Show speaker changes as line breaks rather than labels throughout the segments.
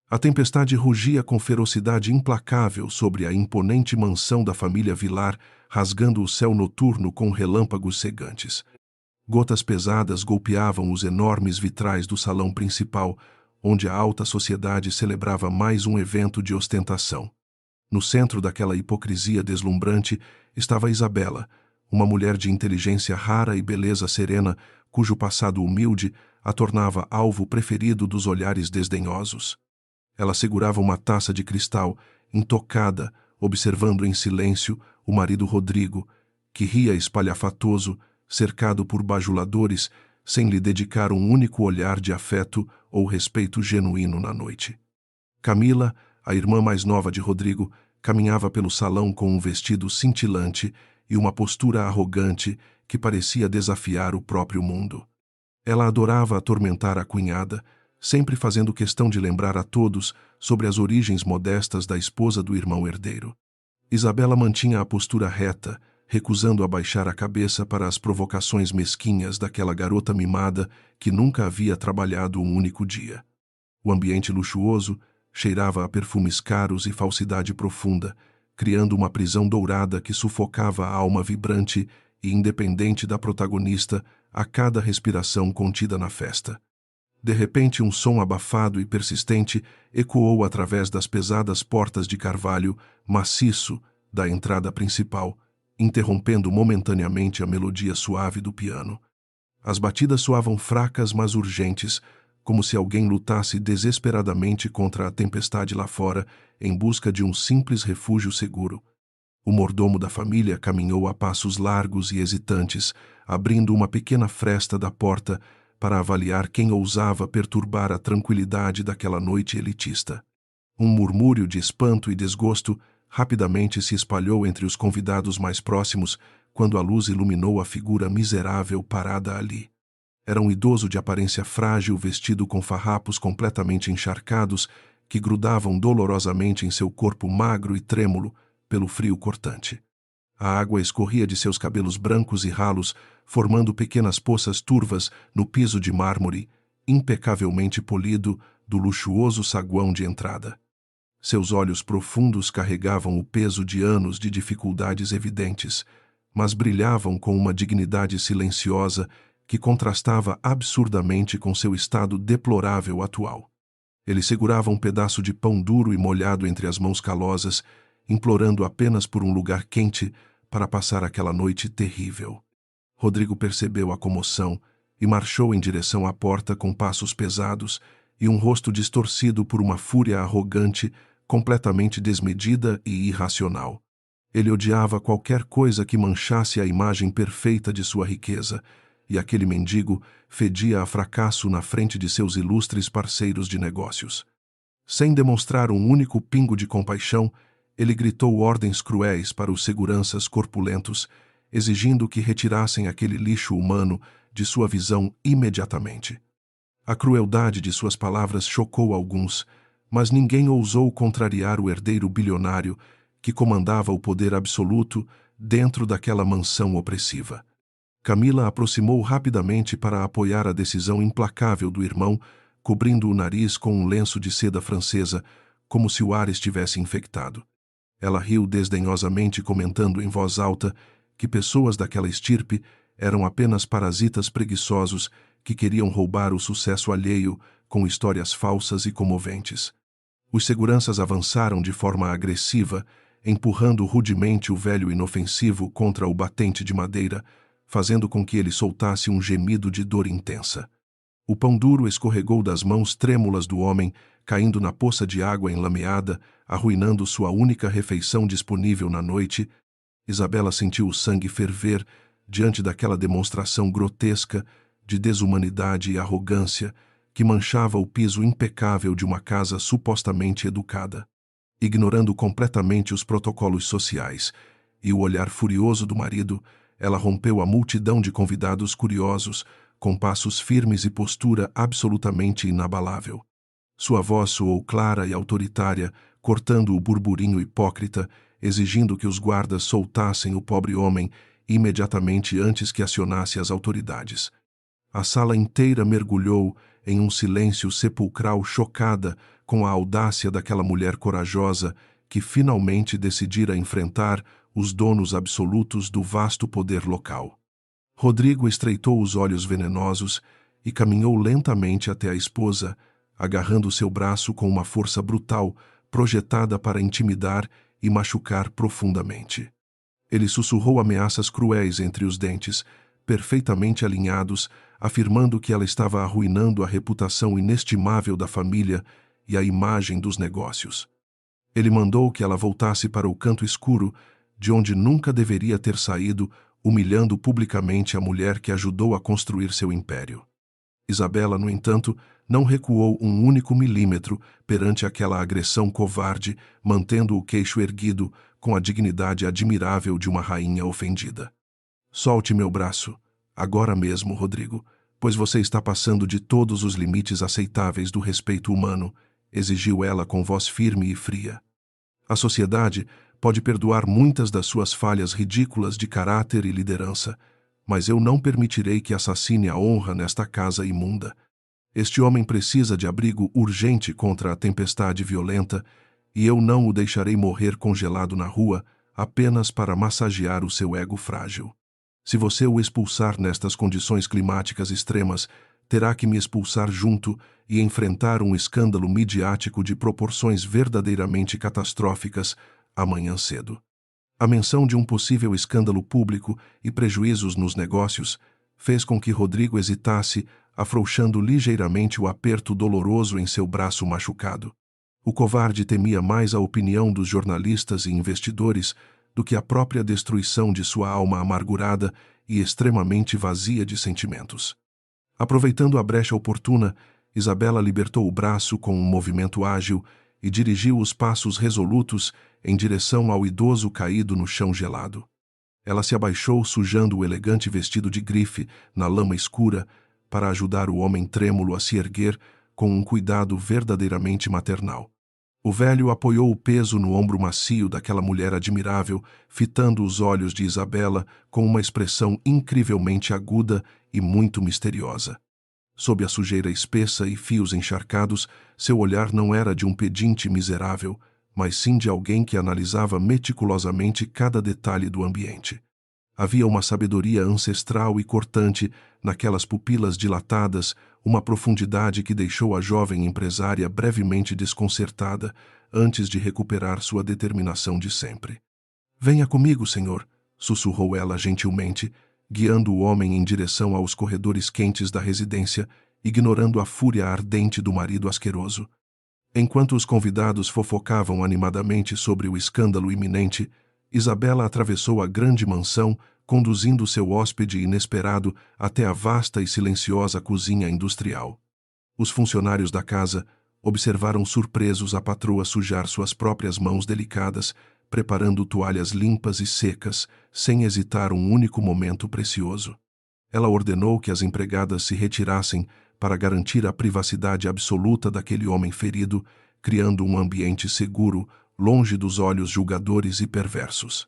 A tempestade rugia com ferocidade implacável sobre a imponente mansão da família Vilar, rasgando o céu noturno com relâmpagos cegantes. Gotas pesadas golpeavam os enormes vitrais do salão principal, onde a alta sociedade celebrava mais um evento de ostentação. No centro daquela hipocrisia deslumbrante estava Isabela, uma mulher de inteligência rara e beleza serena, cujo passado humilde a tornava alvo preferido dos olhares desdenhosos. Ela segurava uma taça de cristal, intocada, observando em silêncio o marido Rodrigo, que ria espalhafatoso, cercado por bajuladores, sem lhe dedicar um único olhar de afeto ou respeito genuíno na noite. Camila, a irmã mais nova de Rodrigo, caminhava pelo salão com um vestido cintilante e uma postura arrogante que parecia desafiar o próprio mundo. Ela adorava atormentar a cunhada, sempre fazendo questão de lembrar a todos sobre as origens modestas da esposa do irmão herdeiro. Isabela mantinha a postura reta, recusando abaixar a cabeça para as provocações mesquinhas daquela garota mimada que nunca havia trabalhado um único dia. O ambiente luxuoso cheirava a perfumes caros e falsidade profunda, criando uma prisão dourada que sufocava a alma vibrante e independente da protagonista a cada respiração contida na festa. De repente, um som abafado e persistente ecoou através das pesadas portas de carvalho maciço da entrada principal, interrompendo momentaneamente a melodia suave do piano. As batidas soavam fracas, mas urgentes, como se alguém lutasse desesperadamente contra a tempestade lá fora em busca de um simples refúgio seguro. O mordomo da família caminhou a passos largos e hesitantes, abrindo uma pequena fresta da porta para avaliar quem ousava perturbar a tranquilidade daquela noite elitista. Um murmúrio de espanto e desgosto rapidamente se espalhou entre os convidados mais próximos quando a luz iluminou a figura miserável parada ali. Era um idoso de aparência frágil vestido com farrapos completamente encharcados que grudavam dolorosamente em seu corpo magro e trêmulo pelo frio cortante. A água escorria de seus cabelos brancos e ralos, formando pequenas poças turvas no piso de mármore, impecavelmente polido, do luxuoso saguão de entrada. Seus olhos profundos carregavam o peso de anos de dificuldades evidentes, mas brilhavam com uma dignidade silenciosa que contrastava absurdamente com seu estado deplorável atual. Ele segurava um pedaço de pão duro e molhado entre as mãos calosas, implorando apenas por um lugar quente para passar aquela noite terrível. Rodrigo percebeu a comoção e marchou em direção à porta com passos pesados e um rosto distorcido por uma fúria arrogante, completamente desmedida e irracional. Ele odiava qualquer coisa que manchasse a imagem perfeita de sua riqueza, e aquele mendigo fedia a fracasso na frente de seus ilustres parceiros de negócios. Sem demonstrar um único pingo de compaixão, ele gritou ordens cruéis para os seguranças corpulentos, exigindo que retirassem aquele lixo humano de sua visão imediatamente. A crueldade de suas palavras chocou alguns, mas ninguém ousou contrariar o herdeiro bilionário que comandava o poder absoluto dentro daquela mansão opressiva. Camila aproximou rapidamente para apoiar a decisão implacável do irmão, cobrindo o nariz com um lenço de seda francesa, como se o ar estivesse infectado. Ela riu desdenhosamente, comentando em voz alta que pessoas daquela estirpe eram apenas parasitas preguiçosos que queriam roubar o sucesso alheio com histórias falsas e comoventes. Os seguranças avançaram de forma agressiva, empurrando rudemente o velho inofensivo contra o batente de madeira, fazendo com que ele soltasse um gemido de dor intensa. O pão duro escorregou das mãos trêmulas do homem, caindo na poça de água enlameada, arruinando sua única refeição disponível na noite. Isabela sentiu o sangue ferver diante daquela demonstração grotesca de desumanidade e arrogância que manchava o piso impecável de uma casa supostamente educada. Ignorando completamente os protocolos sociais e o olhar furioso do marido, ela rompeu a multidão de convidados curiosos, com passos firmes e postura absolutamente inabalável. Sua voz soou clara e autoritária, cortando o burburinho hipócrita, exigindo que os guardas soltassem o pobre homem imediatamente antes que acionasse as autoridades. A sala inteira mergulhou em um silêncio sepulcral, chocada com a audácia daquela mulher corajosa que finalmente decidira enfrentar os donos absolutos do vasto poder local. Rodrigo estreitou os olhos venenosos e caminhou lentamente até a esposa, agarrando seu braço com uma força brutal, projetada para intimidar e machucar profundamente. Ele sussurrou ameaças cruéis entre os dentes, perfeitamente alinhados, afirmando que ela estava arruinando a reputação inestimável da família e a imagem dos negócios. Ele mandou que ela voltasse para o canto escuro, de onde nunca deveria ter saído, humilhando publicamente a mulher que ajudou a construir seu império. Isabela, no entanto, não recuou um único milímetro perante aquela agressão covarde, mantendo o queixo erguido com a dignidade admirável de uma rainha ofendida. Solte meu braço, agora mesmo, Rodrigo, pois você está passando de todos os limites aceitáveis do respeito humano, exigiu ela com voz firme e fria. A sociedade pode perdoar muitas das suas falhas ridículas de caráter e liderança, mas eu não permitirei que assassine a honra nesta casa imunda. Este homem precisa de abrigo urgente contra a tempestade violenta, e eu não o deixarei morrer congelado na rua apenas para massagear o seu ego frágil. Se você o expulsar nestas condições climáticas extremas, terá que me expulsar junto e enfrentar um escândalo midiático de proporções verdadeiramente catastróficas amanhã cedo. A menção de um possível escândalo público e prejuízos nos negócios fez com que Rodrigo hesitasse, afrouxando ligeiramente o aperto doloroso em seu braço machucado. O covarde temia mais a opinião dos jornalistas e investidores do que a própria destruição de sua alma amargurada e extremamente vazia de sentimentos. Aproveitando a brecha oportuna, Isabela libertou o braço com um movimento ágil e dirigiu os passos resolutos em direção ao idoso caído no chão gelado. Ela se abaixou sujando o elegante vestido de grife na lama escura para ajudar o homem trêmulo a se erguer com um cuidado verdadeiramente maternal. O velho apoiou o peso no ombro macio daquela mulher admirável, fitando os olhos de Isabela com uma expressão incrivelmente aguda e muito misteriosa. Sob a sujeira espessa e fios encharcados, seu olhar não era de um pedinte miserável, mas sim de alguém que analisava meticulosamente cada detalhe do ambiente. Havia uma sabedoria ancestral e cortante naquelas pupilas dilatadas, uma profundidade que deixou a jovem empresária brevemente desconcertada antes de recuperar sua determinação de sempre. "Venha comigo, senhor", sussurrou ela gentilmente, guiando o homem em direção aos corredores quentes da residência, ignorando a fúria ardente do marido asqueroso. Enquanto os convidados fofocavam animadamente sobre o escândalo iminente, Isabela atravessou a grande mansão, conduzindo seu hóspede inesperado até a vasta e silenciosa cozinha industrial. Os funcionários da casa observaram surpresos a patroa sujar suas próprias mãos delicadas, preparando toalhas limpas e secas, sem hesitar um único momento precioso. Ela ordenou que as empregadas se retirassem para garantir a privacidade absoluta daquele homem ferido, criando um ambiente seguro, longe dos olhos julgadores e perversos.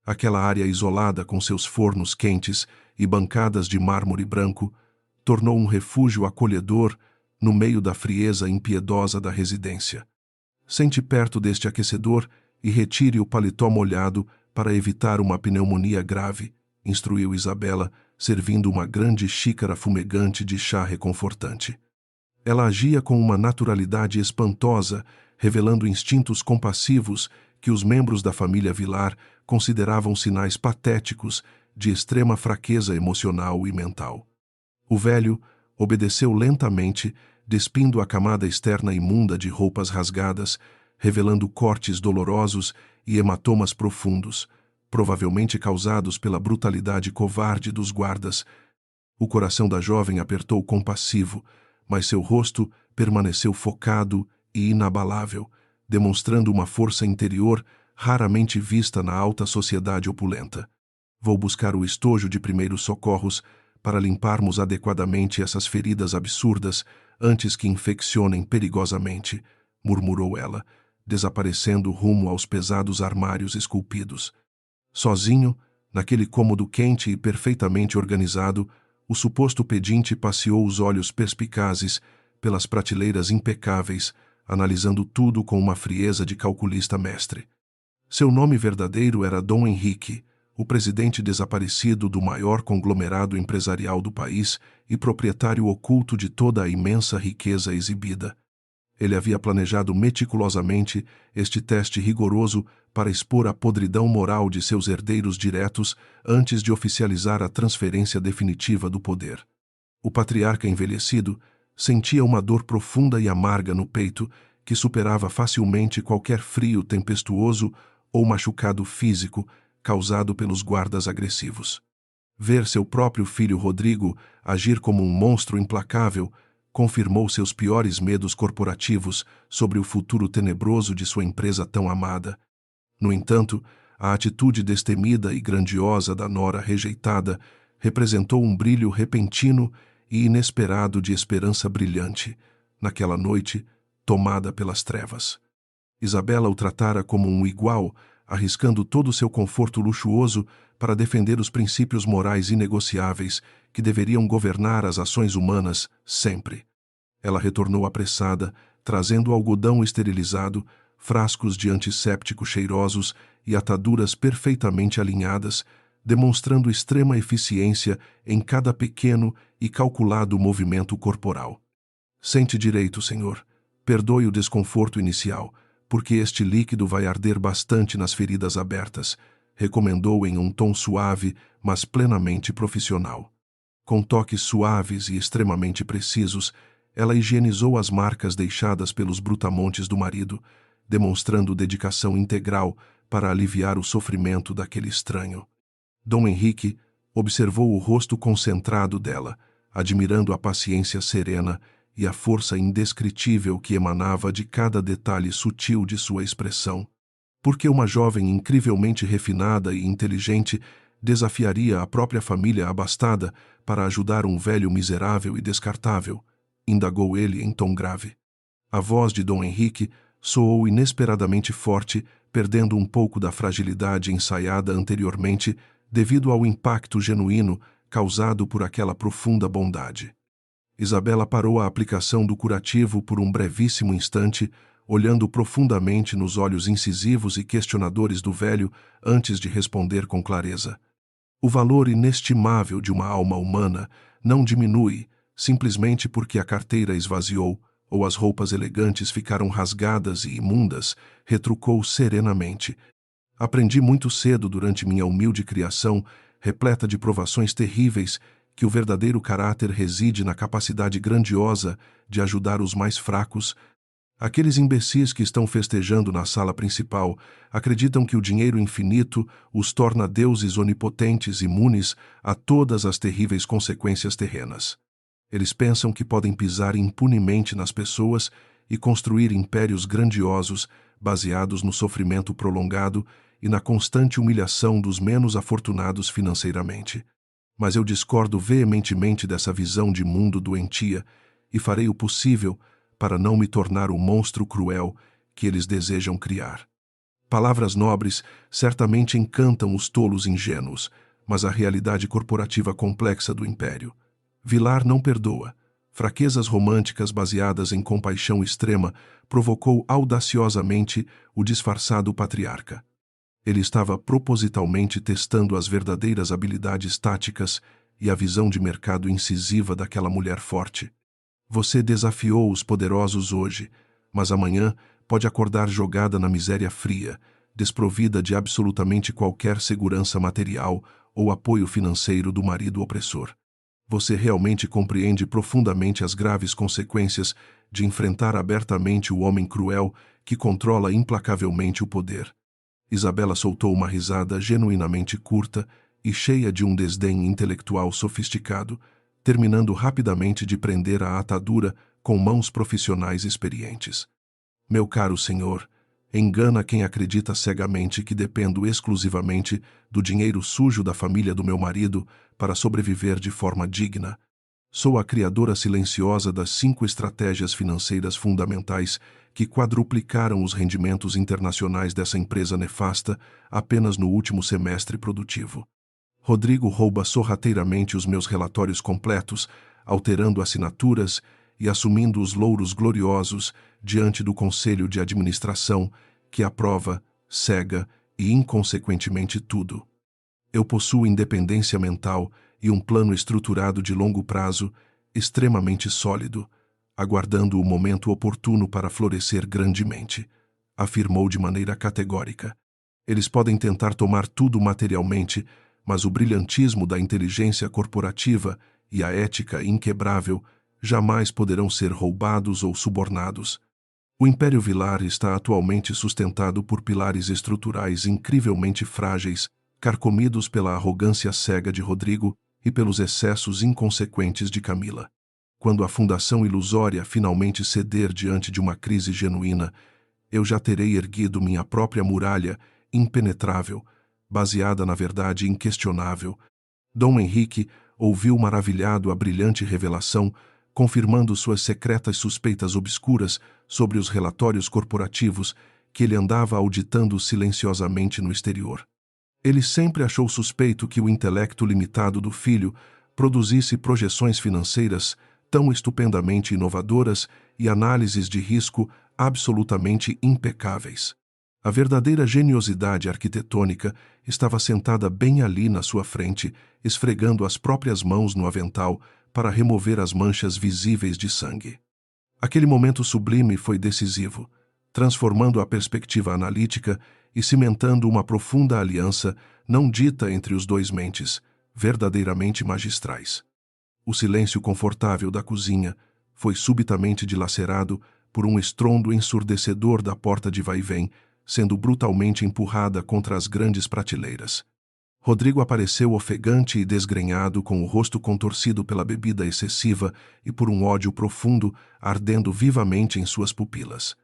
Aquela área isolada com seus fornos quentes e bancadas de mármore branco tornou um refúgio acolhedor no meio da frieza impiedosa da residência. Sente perto deste aquecedor e retire o paletó molhado para evitar uma pneumonia grave, instruiu Isabela, servindo uma grande xícara fumegante de chá reconfortante. Ela agia com uma naturalidade espantosa, revelando instintos compassivos que os membros da família Vilar consideravam sinais patéticos de extrema fraqueza emocional e mental. O velho obedeceu lentamente, despindo a camada externa imunda de roupas rasgadas, revelando cortes dolorosos e hematomas profundos, provavelmente causados pela brutalidade covarde dos guardas. O coração da jovem apertou compassivo, mas seu rosto permaneceu focado e inabalável, demonstrando uma força interior raramente vista na alta sociedade opulenta. "Vou buscar o estojo de primeiros socorros para limparmos adequadamente essas feridas absurdas antes que infeccionem perigosamente", murmurou ela, desaparecendo rumo aos pesados armários esculpidos. Sozinho, naquele cômodo quente e perfeitamente organizado, o suposto pedinte passeou os olhos perspicazes pelas prateleiras impecáveis, analisando tudo com uma frieza de calculista mestre. Seu nome verdadeiro era Dom Henrique, o presidente desaparecido do maior conglomerado empresarial do país e proprietário oculto de toda a imensa riqueza exibida. Ele havia planejado meticulosamente este teste rigoroso para expor a podridão moral de seus herdeiros diretos antes de oficializar a transferência definitiva do poder. O patriarca envelhecido sentia uma dor profunda e amarga no peito que superava facilmente qualquer frio tempestuoso ou machucado físico causado pelos guardas agressivos. Ver seu próprio filho Rodrigo agir como um monstro implacável confirmou seus piores medos corporativos sobre o futuro tenebroso de sua empresa tão amada. No entanto, a atitude destemida e grandiosa da nora rejeitada representou um brilho repentino e inesperado de esperança brilhante, naquela noite tomada pelas trevas. Isabela o tratara como um igual, arriscando todo o seu conforto luxuoso para defender os princípios morais inegociáveis que deveriam governar as ações humanas sempre. Ela retornou apressada, trazendo algodão esterilizado, frascos de antisséptico cheirosos e ataduras perfeitamente alinhadas, demonstrando extrema eficiência em cada pequeno e calculado movimento corporal. Sente direito, senhor. Perdoe o desconforto inicial, porque este líquido vai arder bastante nas feridas abertas, recomendou em um tom suave, mas plenamente profissional. Com toques suaves e extremamente precisos, ela higienizou as marcas deixadas pelos brutamontes do marido, demonstrando dedicação integral para aliviar o sofrimento daquele estranho. Dom Henrique observou o rosto concentrado dela, admirando a paciência serena e a força indescritível que emanava de cada detalhe sutil de sua expressão. Porque uma jovem incrivelmente refinada e inteligente desafiaria a própria família abastada para ajudar um velho miserável e descartável? Indagou ele em tom grave. A voz de Dom Henrique soou inesperadamente forte, perdendo um pouco da fragilidade ensaiada anteriormente devido ao impacto genuíno causado por aquela profunda bondade. Isabela parou a aplicação do curativo por um brevíssimo instante, olhando profundamente nos olhos incisivos e questionadores do velho antes de responder com clareza. O valor inestimável de uma alma humana não diminui simplesmente porque a carteira esvaziou ou as roupas elegantes ficaram rasgadas e imundas, retrucou serenamente. Aprendi muito cedo durante minha humilde criação, repleta de provações terríveis, que o verdadeiro caráter reside na capacidade grandiosa de ajudar os mais fracos. Aqueles imbecis que estão festejando na sala principal acreditam que o dinheiro infinito os torna deuses onipotentes imunes a todas as terríveis consequências terrenas. Eles pensam que podem pisar impunemente nas pessoas e construir impérios grandiosos baseados no sofrimento prolongado e na constante humilhação dos menos afortunados financeiramente. Mas eu discordo veementemente dessa visão de mundo doentia e farei o possível para não me tornar o monstro cruel que eles desejam criar. Palavras nobres certamente encantam os tolos ingênuos, mas a realidade corporativa complexa do império. Vilar não perdoa. Fraquezas românticas baseadas em compaixão extrema provocou audaciosamente o disfarçado patriarca. Ele estava propositalmente testando as verdadeiras habilidades táticas e a visão de mercado incisiva daquela mulher forte. Você desafiou os poderosos hoje, mas amanhã pode acordar jogada na miséria fria, desprovida de absolutamente qualquer segurança material ou apoio financeiro do marido opressor. Você realmente compreende profundamente as graves consequências de enfrentar abertamente o homem cruel que controla implacavelmente o poder. Isabela soltou uma risada genuinamente curta e cheia de um desdém intelectual sofisticado, terminando rapidamente de prender a atadura com mãos profissionais experientes. Meu caro senhor, engana quem acredita cegamente que dependo exclusivamente do dinheiro sujo da família do meu marido para sobreviver de forma digna. Sou a criadora silenciosa das 5 estratégias financeiras fundamentais que quadruplicaram os rendimentos internacionais dessa empresa nefasta apenas no último semestre produtivo. Rodrigo rouba sorrateiramente os meus relatórios completos, alterando assinaturas e assumindo os louros gloriosos diante do conselho de administração, que aprova, cega e inconsequentemente tudo. Eu possuo independência mental e um plano estruturado de longo prazo, extremamente sólido, aguardando o momento oportuno para florescer grandemente, afirmou de maneira categórica. Eles podem tentar tomar tudo materialmente, mas o brilhantismo da inteligência corporativa e a ética inquebrável jamais poderão ser roubados ou subornados. O Império Vilar está atualmente sustentado por pilares estruturais incrivelmente frágeis, carcomidos pela arrogância cega de Rodrigo e pelos excessos inconsequentes de Camila. Quando a fundação ilusória finalmente ceder diante de uma crise genuína, eu já terei erguido minha própria muralha impenetrável, baseada na verdade inquestionável. Dom Henrique ouviu maravilhado a brilhante revelação, confirmando suas secretas suspeitas obscuras sobre os relatórios corporativos que ele andava auditando silenciosamente no exterior. Ele sempre achou suspeito que o intelecto limitado do filho produzisse projeções financeiras tão estupendamente inovadoras e análises de risco absolutamente impecáveis. A verdadeira geniosidade arquitetônica estava sentada bem ali na sua frente, esfregando as próprias mãos no avental para remover as manchas visíveis de sangue. Aquele momento sublime foi decisivo, transformando a perspectiva analítica e cimentando uma profunda aliança não dita entre os dois mentes, verdadeiramente magistrais. O silêncio confortável da cozinha foi subitamente dilacerado por um estrondo ensurdecedor da porta de vai-vém, sendo brutalmente empurrada contra as grandes prateleiras. Rodrigo apareceu ofegante e desgrenhado, com o rosto contorcido pela bebida excessiva e por um ódio profundo ardendo vivamente em suas pupilas.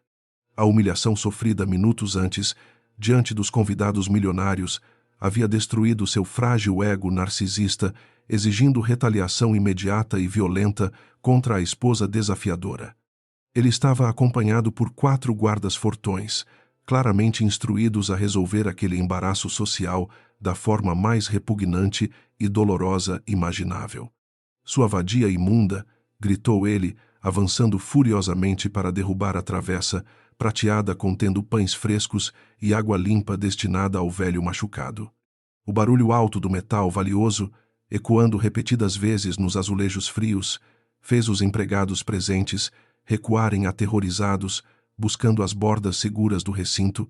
A humilhação sofrida minutos antes, diante dos convidados milionários, havia destruído seu frágil ego narcisista, exigindo retaliação imediata e violenta contra a esposa desafiadora. Ele estava acompanhado por 4 guardas fortões, claramente instruídos a resolver aquele embaraço social da forma mais repugnante e dolorosa imaginável. Sua vadia imunda, gritou ele, avançando furiosamente para derrubar a travessa, prateada contendo pães frescos e água limpa destinada ao velho machucado. O barulho alto do metal valioso, ecoando repetidas vezes nos azulejos frios, fez os empregados presentes recuarem aterrorizados, buscando as bordas seguras do recinto.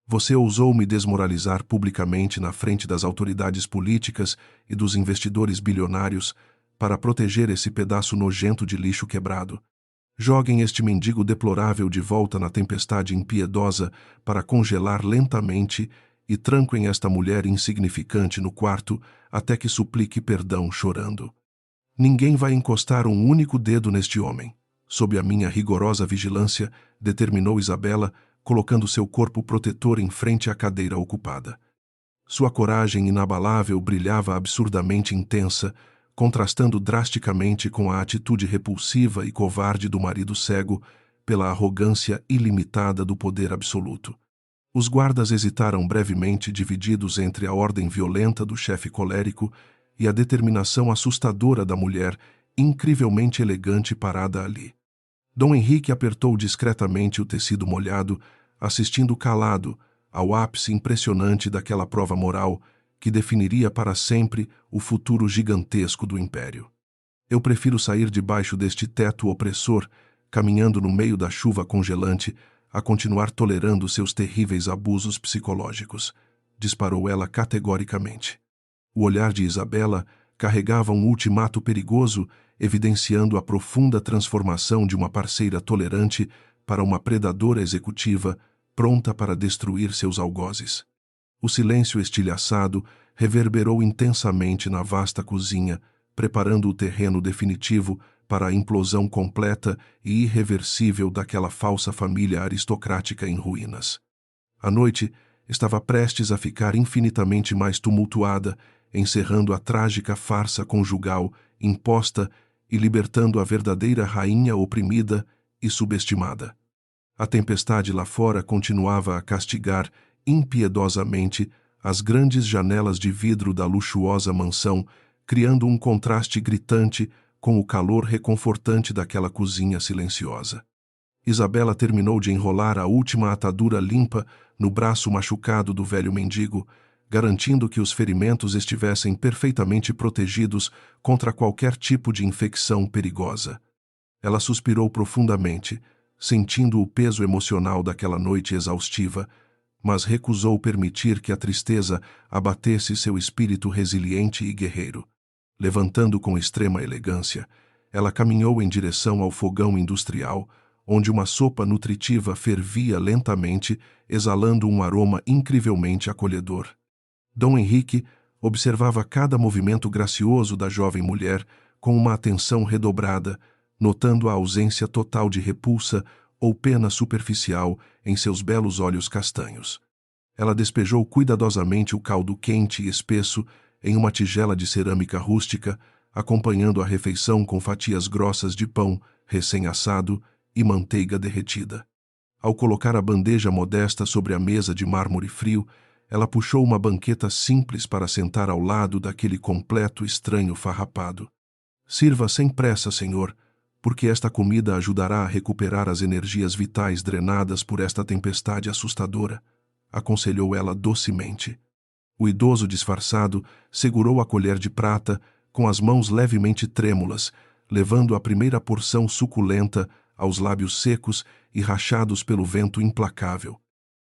Você ousou me desmoralizar publicamente na frente das autoridades políticas e dos investidores bilionários para proteger esse pedaço nojento de lixo quebrado. Joguem este mendigo deplorável de volta na tempestade impiedosa para congelar lentamente e tranquem esta mulher insignificante no quarto até que suplique perdão chorando. Ninguém vai encostar um único dedo neste homem. Sob a minha rigorosa vigilância, determinou Isabela, colocando seu corpo protetor em frente à cadeira ocupada. Sua coragem inabalável brilhava absurdamente intensa, contrastando drasticamente com a atitude repulsiva e covarde do marido cego pela arrogância ilimitada do poder absoluto. Os guardas hesitaram brevemente, divididos entre a ordem violenta do chefe colérico e a determinação assustadora da mulher, incrivelmente elegante parada ali. Dom Henrique apertou discretamente o tecido molhado, assistindo calado ao ápice impressionante daquela prova moral que definiria para sempre o futuro gigantesco do império. Eu prefiro sair debaixo deste teto opressor, caminhando no meio da chuva congelante, a continuar tolerando seus terríveis abusos psicológicos, disparou ela categoricamente. O olhar de Isabela carregava um ultimato perigoso, evidenciando a profunda transformação de uma parceira tolerante para uma predadora executiva, pronta para destruir seus algozes. O silêncio estilhaçado reverberou intensamente na vasta cozinha, preparando o terreno definitivo para a implosão completa e irreversível daquela falsa família aristocrática em ruínas. A noite estava prestes a ficar infinitamente mais tumultuada, encerrando a trágica farsa conjugal imposta e libertando a verdadeira rainha oprimida e subestimada. A tempestade lá fora continuava a castigar impiedosamente as grandes janelas de vidro da luxuosa mansão, criando um contraste gritante com o calor reconfortante daquela cozinha silenciosa. Isabela terminou de enrolar a última atadura limpa no braço machucado do velho mendigo, garantindo que os ferimentos estivessem perfeitamente protegidos contra qualquer tipo de infecção perigosa. Ela suspirou profundamente, sentindo o peso emocional daquela noite exaustiva, mas recusou permitir que a tristeza abatesse seu espírito resiliente e guerreiro. Levantando com extrema elegância, ela caminhou em direção ao fogão industrial, onde uma sopa nutritiva fervia lentamente, exalando um aroma incrivelmente acolhedor. Dom Henrique observava cada movimento gracioso da jovem mulher com uma atenção redobrada, notando a ausência total de repulsa ou pena superficial em seus belos olhos castanhos. Ela despejou cuidadosamente o caldo quente e espesso em uma tigela de cerâmica rústica, acompanhando a refeição com fatias grossas de pão recém-assado e manteiga derretida. Ao colocar a bandeja modesta sobre a mesa de mármore frio, ela puxou uma banqueta simples para sentar ao lado daquele completo estranho farrapado. Sirva sem pressa, senhor, porque esta comida ajudará a recuperar as energias vitais drenadas por esta tempestade assustadora, aconselhou ela docemente. O idoso disfarçado segurou a colher de prata com as mãos levemente trêmulas, levando a primeira porção suculenta aos lábios secos e rachados pelo vento implacável.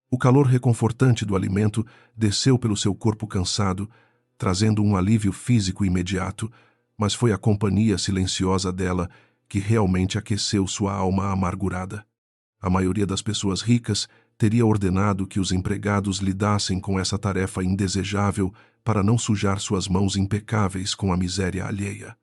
O calor reconfortante do alimento desceu pelo seu corpo cansado, trazendo um alívio físico imediato, mas foi a companhia silenciosa dela que realmente aqueceu sua alma amargurada. A maioria das pessoas ricas teria ordenado que os empregados lidassem com essa tarefa indesejável para não sujar suas mãos impecáveis com a miséria alheia.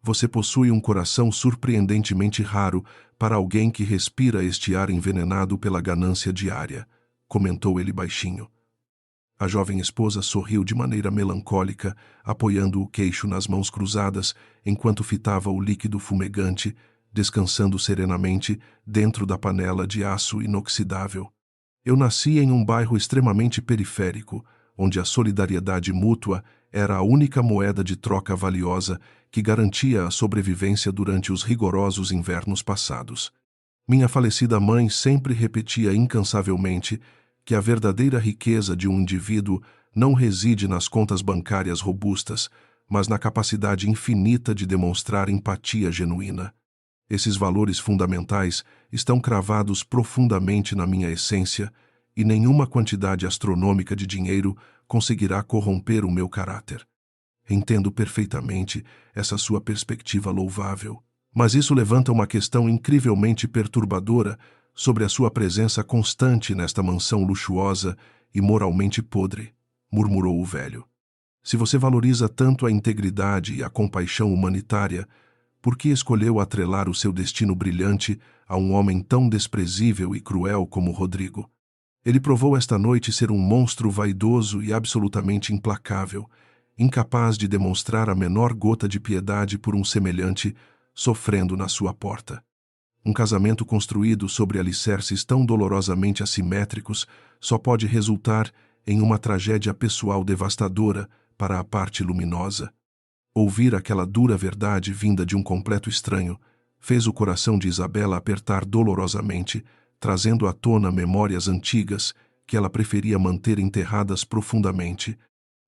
Você possui um coração surpreendentemente raro para alguém que respira este ar envenenado pela ganância diária, comentou ele baixinho. A jovem esposa sorriu de maneira melancólica, apoiando o queixo nas mãos cruzadas enquanto fitava o líquido fumegante, descansando serenamente dentro da panela de aço inoxidável. Eu nasci em um bairro extremamente periférico, onde a solidariedade mútua era a única moeda de troca valiosa que garantia a sobrevivência durante os rigorosos invernos passados. Minha falecida mãe sempre repetia incansavelmente que a verdadeira riqueza de um indivíduo não reside nas contas bancárias robustas, mas na capacidade infinita de demonstrar empatia genuína. Esses valores fundamentais estão cravados profundamente na minha essência e nenhuma quantidade astronômica de dinheiro conseguirá corromper o meu caráter. Entendo perfeitamente essa sua perspectiva louvável, mas isso levanta uma questão incrivelmente perturbadora sobre a sua presença constante nesta mansão luxuosa e moralmente podre, murmurou o velho. Se você valoriza tanto a integridade e a compaixão humanitária, por que escolheu atrelar o seu destino brilhante a um homem tão desprezível e cruel como Rodrigo? Ele provou esta noite ser um monstro vaidoso e absolutamente implacável, incapaz de demonstrar a menor gota de piedade por um semelhante sofrendo na sua porta. Um casamento construído sobre alicerces tão dolorosamente assimétricos só pode resultar em uma tragédia pessoal devastadora para a parte luminosa. Ouvir aquela dura verdade vinda de um completo estranho fez o coração de Isabela apertar dolorosamente, trazendo à tona memórias antigas que ela preferia manter enterradas profundamente.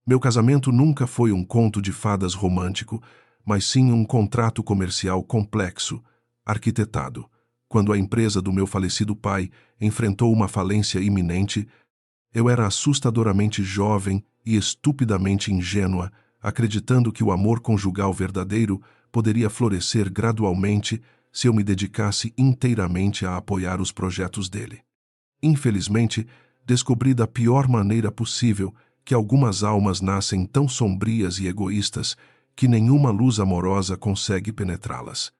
Meu casamento nunca foi um conto de fadas romântico, mas sim um contrato comercial complexo, arquitetado. Quando a empresa do meu falecido pai enfrentou uma falência iminente, eu era assustadoramente jovem e estupidamente ingênua, acreditando que o amor conjugal verdadeiro poderia florescer gradualmente se eu me dedicasse inteiramente a apoiar os projetos dele. Infelizmente, descobri da pior maneira possível que algumas almas nascem tão sombrias e egoístas que nenhuma luz amorosa consegue penetrá-las.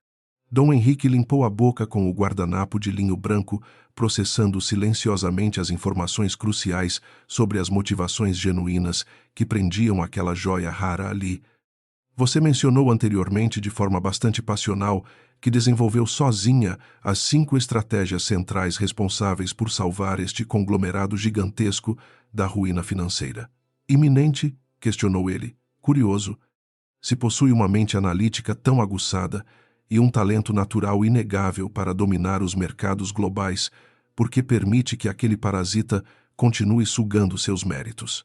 Dom Henrique limpou a boca com o guardanapo de linho branco, processando silenciosamente as informações cruciais sobre as motivações genuínas que prendiam aquela joia rara ali. Você mencionou anteriormente de forma bastante passional que desenvolveu sozinha as 5 estratégias centrais responsáveis por salvar este conglomerado gigantesco da ruína financeira. Iminente? Questionou ele, curioso. Se possui uma mente analítica tão aguçada e um talento natural inegável para dominar os mercados globais, por que permite que aquele parasita continue sugando seus méritos?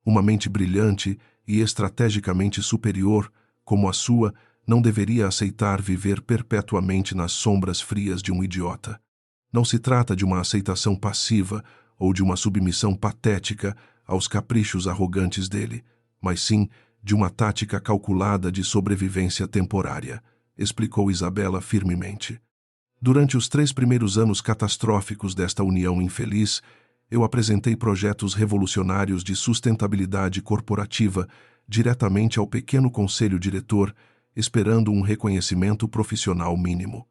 Uma mente brilhante e estrategicamente superior, como a sua, não deveria aceitar viver perpetuamente nas sombras frias de um idiota. Não se trata de uma aceitação passiva ou de uma submissão patética aos caprichos arrogantes dele, mas sim de uma tática calculada de sobrevivência temporária, explicou Isabela firmemente. Durante os 3 primeiros anos catastróficos desta união infeliz, eu apresentei projetos revolucionários de sustentabilidade corporativa diretamente ao pequeno conselho diretor, esperando um reconhecimento profissional mínimo.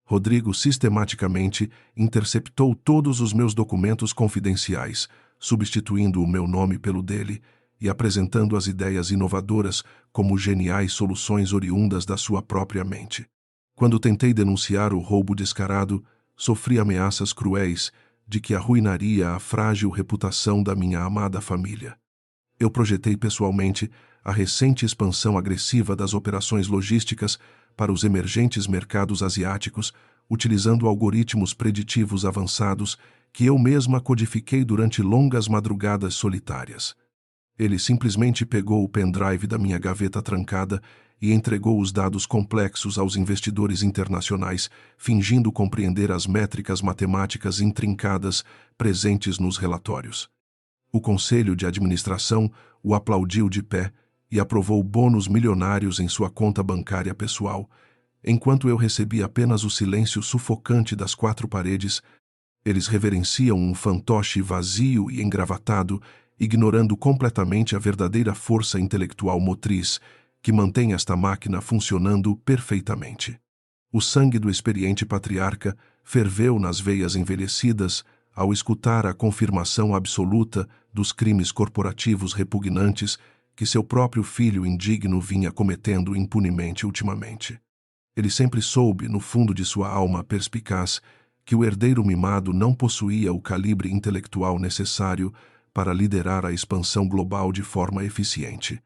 Rodrigo sistematicamente interceptou todos os meus documentos confidenciais, substituindo o meu nome pelo dele e apresentando as ideias inovadoras como geniais soluções oriundas da sua própria mente. Quando tentei denunciar o roubo descarado, sofri ameaças cruéis de que arruinaria a frágil reputação da minha amada família. Eu projetei pessoalmente a recente expansão agressiva das operações logísticas para os emergentes mercados asiáticos, utilizando algoritmos preditivos avançados que eu mesma codifiquei durante longas madrugadas solitárias. Ele simplesmente pegou o pendrive da minha gaveta trancada e entregou os dados complexos aos investidores internacionais, fingindo compreender as métricas matemáticas intrincadas presentes nos relatórios. O Conselho de Administração o aplaudiu de pé e aprovou bônus milionários em sua conta bancária pessoal, enquanto eu recebi apenas o silêncio sufocante das 4 paredes. Eles reverenciam um fantoche vazio e engravatado, ignorando completamente a verdadeira força intelectual motriz que mantém esta máquina funcionando perfeitamente. O sangue do experiente patriarca ferveu nas veias envelhecidas ao escutar a confirmação absoluta dos crimes corporativos repugnantes que seu próprio filho indigno vinha cometendo impunemente ultimamente. Ele sempre soube, no fundo de sua alma perspicaz, que o herdeiro mimado não possuía o calibre intelectual necessário para liderar a expansão global de forma eficiente.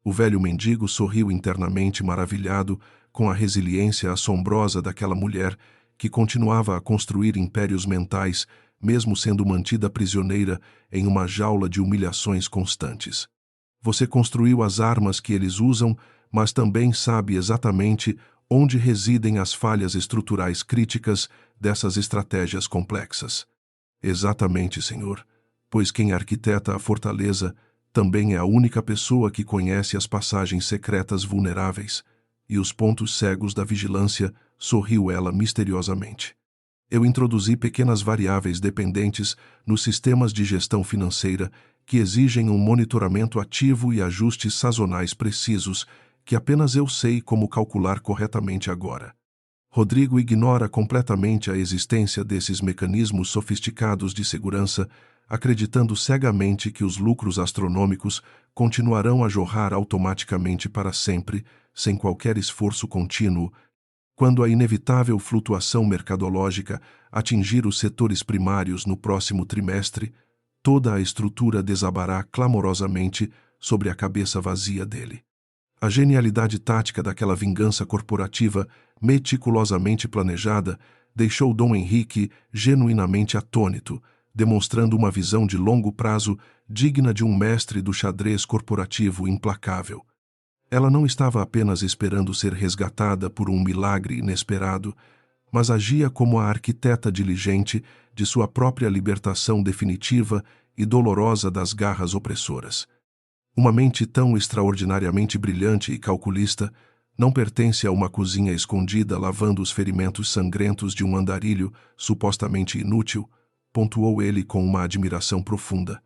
O velho mendigo sorriu internamente maravilhado com a resiliência assombrosa daquela mulher que continuava a construir impérios mentais, mesmo sendo mantida prisioneira em uma jaula de humilhações constantes. Você construiu as armas que eles usam, mas também sabe exatamente onde residem as falhas estruturais críticas dessas estratégias complexas. Exatamente, senhor, pois quem arquiteta a fortaleza também é a única pessoa que conhece as passagens secretas vulneráveis e os pontos cegos da vigilância, sorriu ela misteriosamente. Eu introduzi pequenas variáveis dependentes nos sistemas de gestão financeira que exigem um monitoramento ativo e ajustes sazonais precisos que apenas eu sei como calcular corretamente agora. Rodrigo ignora completamente a existência desses mecanismos sofisticados de segurança, acreditando cegamente que os lucros astronômicos continuarão a jorrar automaticamente para sempre, sem qualquer esforço contínuo. Quando a inevitável flutuação mercadológica atingir os setores primários no próximo trimestre, toda a estrutura desabará clamorosamente sobre a cabeça vazia dele. A genialidade tática daquela vingança corporativa meticulosamente planejada deixou Dom Henrique genuinamente atônito, demonstrando uma visão de longo prazo digna de um mestre do xadrez corporativo implacável. Ela não estava apenas esperando ser resgatada por um milagre inesperado, mas agia como a arquiteta diligente de sua própria libertação definitiva e dolorosa das garras opressoras. Uma mente tão extraordinariamente brilhante e calculista não pertence a uma cozinha escondida lavando os ferimentos sangrentos de um andarilho supostamente inútil, pontuou ele com uma admiração profunda.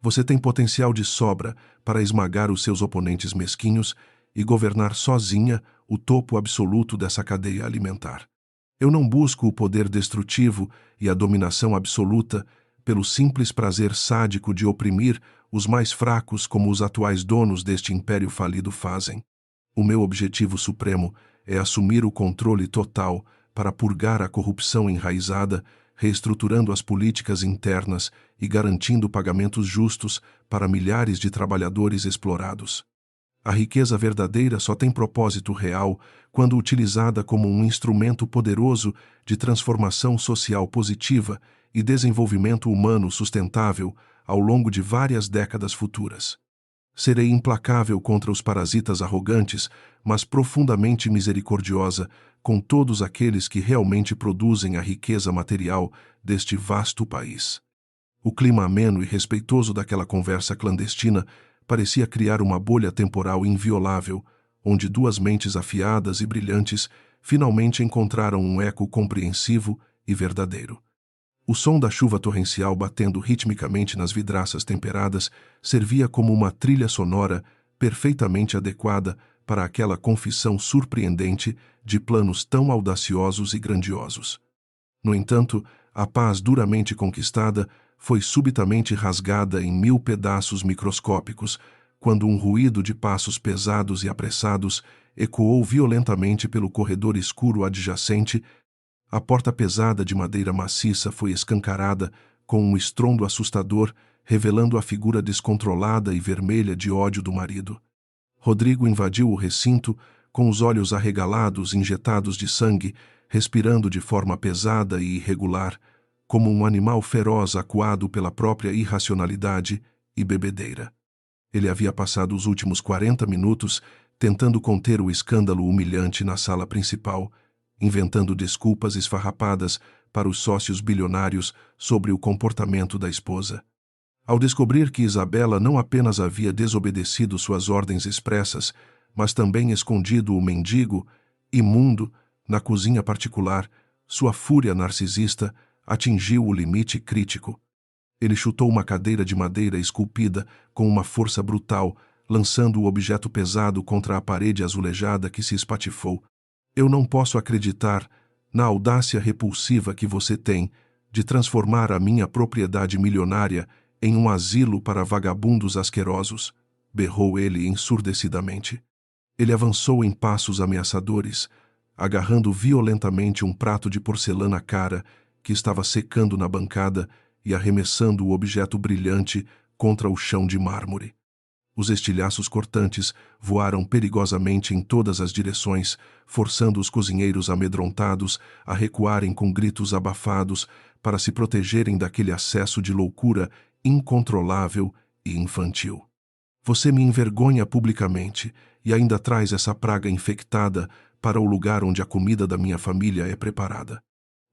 Você tem potencial de sobra para esmagar os seus oponentes mesquinhos e governar sozinha o topo absoluto dessa cadeia alimentar. Eu não busco o poder destrutivo e a dominação absoluta pelo simples prazer sádico de oprimir os mais fracos como os atuais donos deste império falido fazem. O meu objetivo supremo é assumir o controle total para purgar a corrupção enraizada, reestruturando as políticas internas e garantindo pagamentos justos para milhares de trabalhadores explorados. A riqueza verdadeira só tem propósito real quando utilizada como um instrumento poderoso de transformação social positiva e desenvolvimento humano sustentável ao longo de várias décadas futuras. Serei implacável contra os parasitas arrogantes, mas profundamente misericordiosa com todos aqueles que realmente produzem a riqueza material deste vasto país. O clima ameno e respeitoso daquela conversa clandestina parecia criar uma bolha temporal inviolável, onde duas mentes afiadas e brilhantes finalmente encontraram um eco compreensivo e verdadeiro. O som da chuva torrencial batendo ritmicamente nas vidraças temperadas servia como uma trilha sonora perfeitamente adequada para aquela confissão surpreendente de planos tão audaciosos e grandiosos. No entanto, a paz duramente conquistada foi subitamente rasgada em 1000 pedaços microscópicos, quando um ruído de passos pesados e apressados ecoou violentamente pelo corredor escuro adjacente. A porta pesada de madeira maciça foi escancarada com um estrondo assustador, revelando a figura descontrolada e vermelha de ódio do marido. Rodrigo invadiu o recinto, com os olhos arregalados, injetados de sangue, respirando de forma pesada e irregular, como um animal feroz acuado pela própria irracionalidade e bebedeira. Ele havia passado os últimos 40 minutos tentando conter o escândalo humilhante na sala principal, inventando desculpas esfarrapadas para os sócios bilionários sobre o comportamento da esposa. Ao descobrir que Isabela não apenas havia desobedecido suas ordens expressas, mas também escondido o mendigo, imundo, na cozinha particular, sua fúria narcisista atingiu o limite crítico. Ele chutou uma cadeira de madeira esculpida com uma força brutal, lançando o objeto pesado contra a parede azulejada que se espatifou. Eu não posso acreditar na audácia repulsiva que você tem de transformar a minha propriedade milionária em um asilo para vagabundos asquerosos, berrou ele ensurdecidamente. Ele avançou em passos ameaçadores, agarrando violentamente um prato de porcelana cara que estava secando na bancada e arremessando o objeto brilhante contra o chão de mármore. Os estilhaços cortantes voaram perigosamente em todas as direções, forçando os cozinheiros amedrontados a recuarem com gritos abafados para se protegerem daquele acesso de loucura incontrolável e infantil. Você me envergonha publicamente e ainda traz essa praga infectada para o lugar onde a comida da minha família é preparada.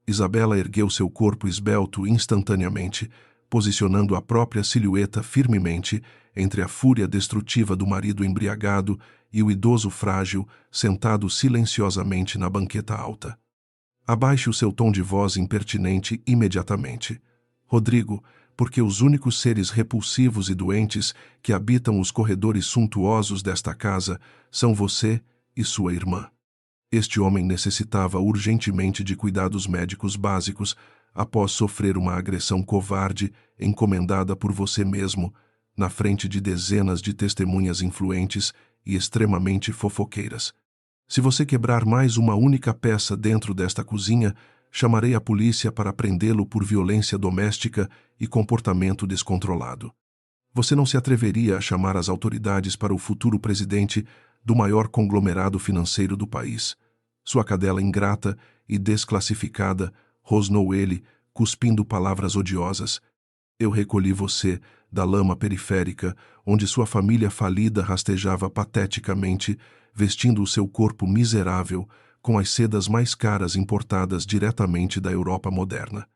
Isabela ergueu seu corpo esbelto instantaneamente, posicionando a própria silhueta firmemente entre a fúria destrutiva do marido embriagado e o idoso frágil sentado silenciosamente na banqueta alta. Abaixe o seu tom de voz impertinente imediatamente. Rodrigo, porque os únicos seres repulsivos e doentes que habitam os corredores suntuosos desta casa são você e sua irmã. Este homem necessitava urgentemente de cuidados médicos básicos após sofrer uma agressão covarde encomendada por você mesmo, na frente de dezenas de testemunhas influentes e extremamente fofoqueiras. Se você quebrar mais uma única peça dentro desta cozinha, chamarei a polícia para prendê-lo por violência doméstica e comportamento descontrolado. Você não se atreveria a chamar as autoridades para o futuro presidente do maior conglomerado financeiro do país. Sua cadela ingrata e desclassificada, rosnou ele, cuspindo palavras odiosas. Eu recolhi você da lama periférica, onde sua família falida rastejava pateticamente, vestindo o seu corpo miserável com as sedas mais caras importadas diretamente da Europa moderna.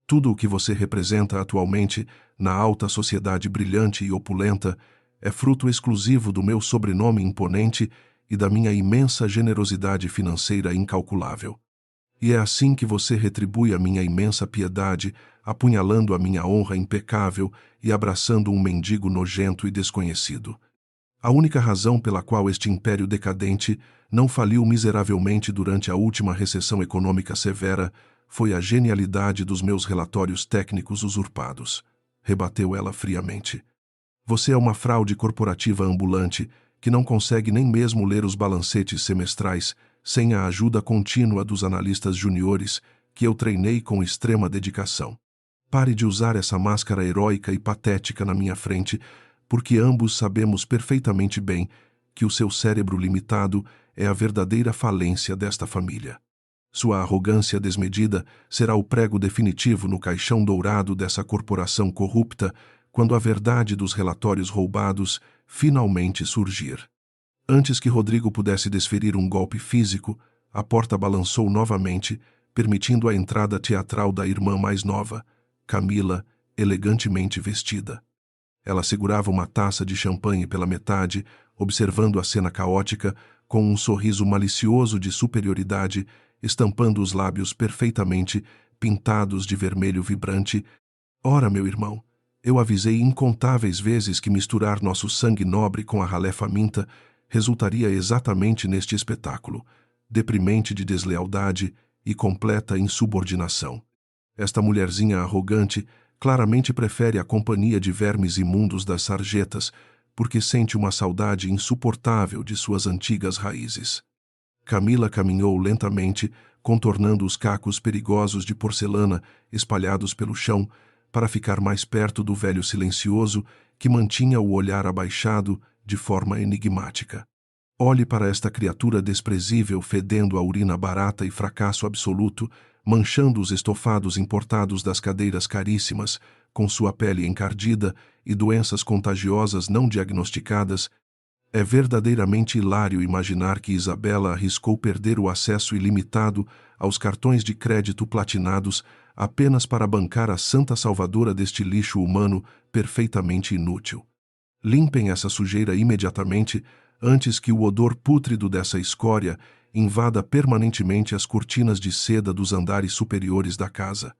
Tudo o que você representa atualmente na alta sociedade brilhante e opulenta é fruto exclusivo do meu sobrenome imponente e da minha imensa generosidade financeira incalculável. E é assim que você retribui a minha imensa piedade, apunhalando a minha honra impecável e abraçando um mendigo nojento e desconhecido. A única razão pela qual este império decadente não faliu miseravelmente durante a última recessão econômica severa foi a genialidade dos meus relatórios técnicos usurpados, rebateu ela friamente. Você é uma fraude corporativa ambulante que não consegue nem mesmo ler os balancetes semestrais sem a ajuda contínua dos analistas juniores que eu treinei com extrema dedicação. Pare de usar essa máscara heróica e patética na minha frente, porque ambos sabemos perfeitamente bem que o seu cérebro limitado é a verdadeira falência desta família. Sua arrogância desmedida será o prego definitivo no caixão dourado dessa corporação corrupta quando a verdade dos relatórios roubados finalmente surgir. Antes que Rodrigo pudesse desferir um golpe físico, a porta balançou novamente, permitindo a entrada teatral da irmã mais nova, Camila, elegantemente vestida. Ela segurava uma taça de champanhe pela metade, observando a cena caótica, com um sorriso malicioso de superioridade, estampando os lábios perfeitamente pintados de vermelho vibrante. Ora, meu irmão, eu avisei incontáveis vezes que misturar nosso sangue nobre com a ralé faminta resultaria exatamente neste espetáculo, deprimente de deslealdade e completa insubordinação. Esta mulherzinha arrogante claramente prefere a companhia de vermes imundos das sarjetas, porque sente uma saudade insuportável de suas antigas raízes. Camila caminhou lentamente, contornando os cacos perigosos de porcelana espalhados pelo chão, para ficar mais perto do velho silencioso que mantinha o olhar abaixado de forma enigmática. Olhe para esta criatura desprezível fedendo a urina barata e fracasso absoluto, manchando os estofados importados das cadeiras caríssimas, com sua pele encardida e doenças contagiosas não diagnosticadas. É verdadeiramente hilário imaginar que Isabela arriscou perder o acesso ilimitado aos cartões de crédito platinados apenas para bancar a santa salvadora deste lixo humano perfeitamente inútil. Limpem essa sujeira imediatamente antes que o odor pútrido dessa escória invada permanentemente as cortinas de seda dos andares superiores da casa.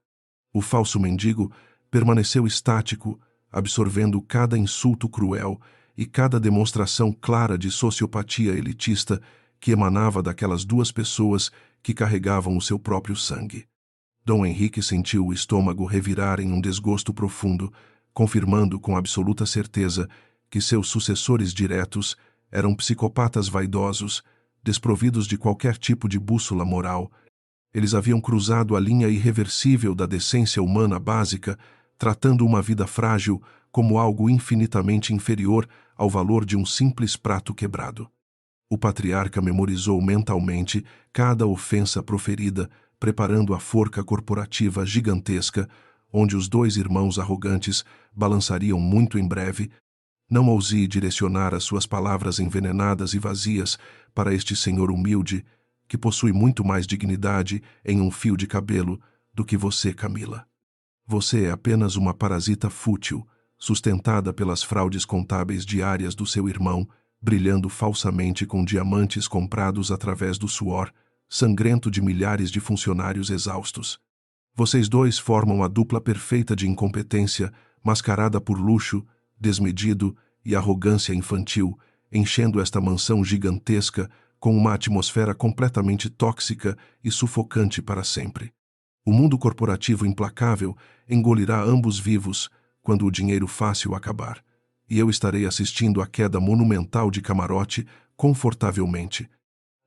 O falso mendigo permaneceu estático, absorvendo cada insulto cruel e cada demonstração clara de sociopatia elitista que emanava daquelas duas pessoas que carregavam o seu próprio sangue. Dom Henrique sentiu o estômago revirar em um desgosto profundo, confirmando com absoluta certeza que seus sucessores diretos eram psicopatas vaidosos, desprovidos de qualquer tipo de bússola moral. Eles haviam cruzado a linha irreversível da decência humana básica, tratando uma vida frágil como algo infinitamente inferior ao valor de um simples prato quebrado. O patriarca memorizou mentalmente cada ofensa proferida, preparando a forca corporativa gigantesca, onde os dois irmãos arrogantes balançariam muito em breve. Não ouse direcionar as suas palavras envenenadas e vazias para este senhor humilde, que possui muito mais dignidade em um fio de cabelo do que você, Camila. Você é apenas uma parasita fútil, sustentada pelas fraudes contábeis diárias do seu irmão, brilhando falsamente com diamantes comprados através do suor sangrento de milhares de funcionários exaustos. Vocês dois formam a dupla perfeita de incompetência, mascarada por luxo, desmedido e arrogância infantil, enchendo esta mansão gigantesca com uma atmosfera completamente tóxica e sufocante para sempre. O mundo corporativo implacável engolirá ambos vivos quando o dinheiro fácil acabar, e eu estarei assistindo à queda monumental de camarote confortavelmente.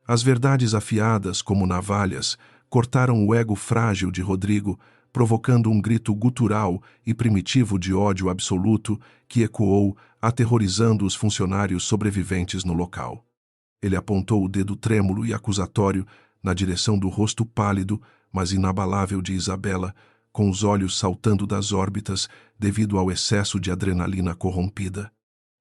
As verdades afiadas como navalhas cortaram o ego frágil de Rodrigo, provocando um grito gutural e primitivo de ódio absoluto que ecoou, aterrorizando os funcionários sobreviventes no local. Ele apontou o dedo trêmulo e acusatório na direção do rosto pálido, mas inabalável de Isabela, com os olhos saltando das órbitas devido ao excesso de adrenalina corrompida.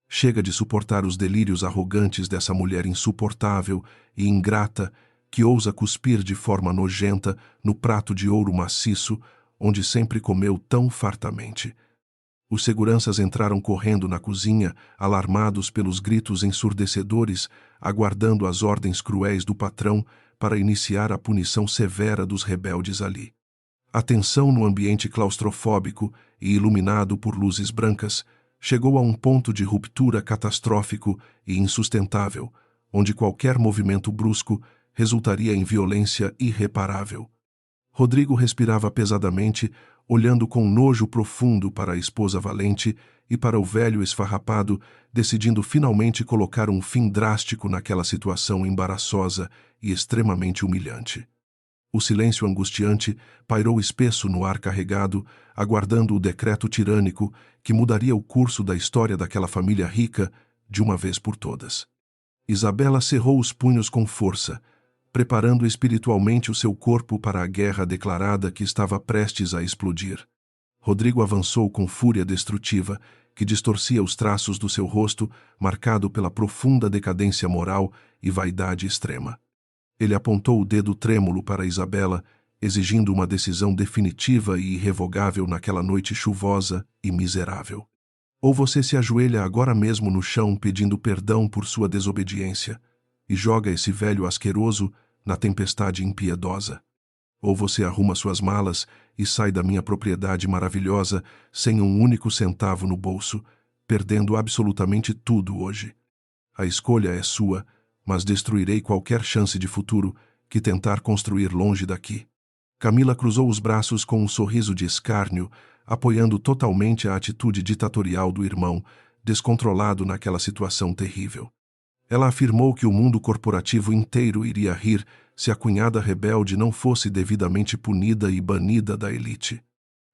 Chega de suportar os delírios arrogantes dessa mulher insuportável e ingrata que ousa cuspir de forma nojenta no prato de ouro maciço onde sempre comeu tão fartamente. Os seguranças entraram correndo na cozinha, alarmados pelos gritos ensurdecedores, aguardando as ordens cruéis do patrão para iniciar a punição severa dos rebeldes ali. A tensão no ambiente claustrofóbico e iluminado por luzes brancas chegou a um ponto de ruptura catastrófico e insustentável, onde qualquer movimento brusco resultaria em violência irreparável. Rodrigo respirava pesadamente, olhando com nojo profundo para a esposa valente e para o velho esfarrapado, decidindo finalmente colocar um fim drástico naquela situação embaraçosa e extremamente humilhante. O silêncio angustiante pairou espesso no ar carregado, aguardando o decreto tirânico que mudaria o curso da história daquela família rica de uma vez por todas. Isabela cerrou os punhos com força, preparando espiritualmente o seu corpo para a guerra declarada que estava prestes a explodir. Rodrigo avançou com fúria destrutiva, que distorcia os traços do seu rosto, marcado pela profunda decadência moral e vaidade extrema. Ele apontou o dedo trêmulo para Isabela, exigindo uma decisão definitiva e irrevogável naquela noite chuvosa e miserável. Ou você se ajoelha agora mesmo no chão pedindo perdão por sua desobediência e joga esse velho asqueroso na tempestade impiedosa. Ou você arruma suas malas e sai da minha propriedade maravilhosa sem um único centavo no bolso, perdendo absolutamente tudo hoje. A escolha é sua, mas destruirei qualquer chance de futuro que tentar construir longe daqui. Camila cruzou os braços com um sorriso de escárnio, apoiando totalmente a atitude ditatorial do irmão, descontrolado naquela situação terrível. Ela afirmou que o mundo corporativo inteiro iria rir se a cunhada rebelde não fosse devidamente punida e banida da elite.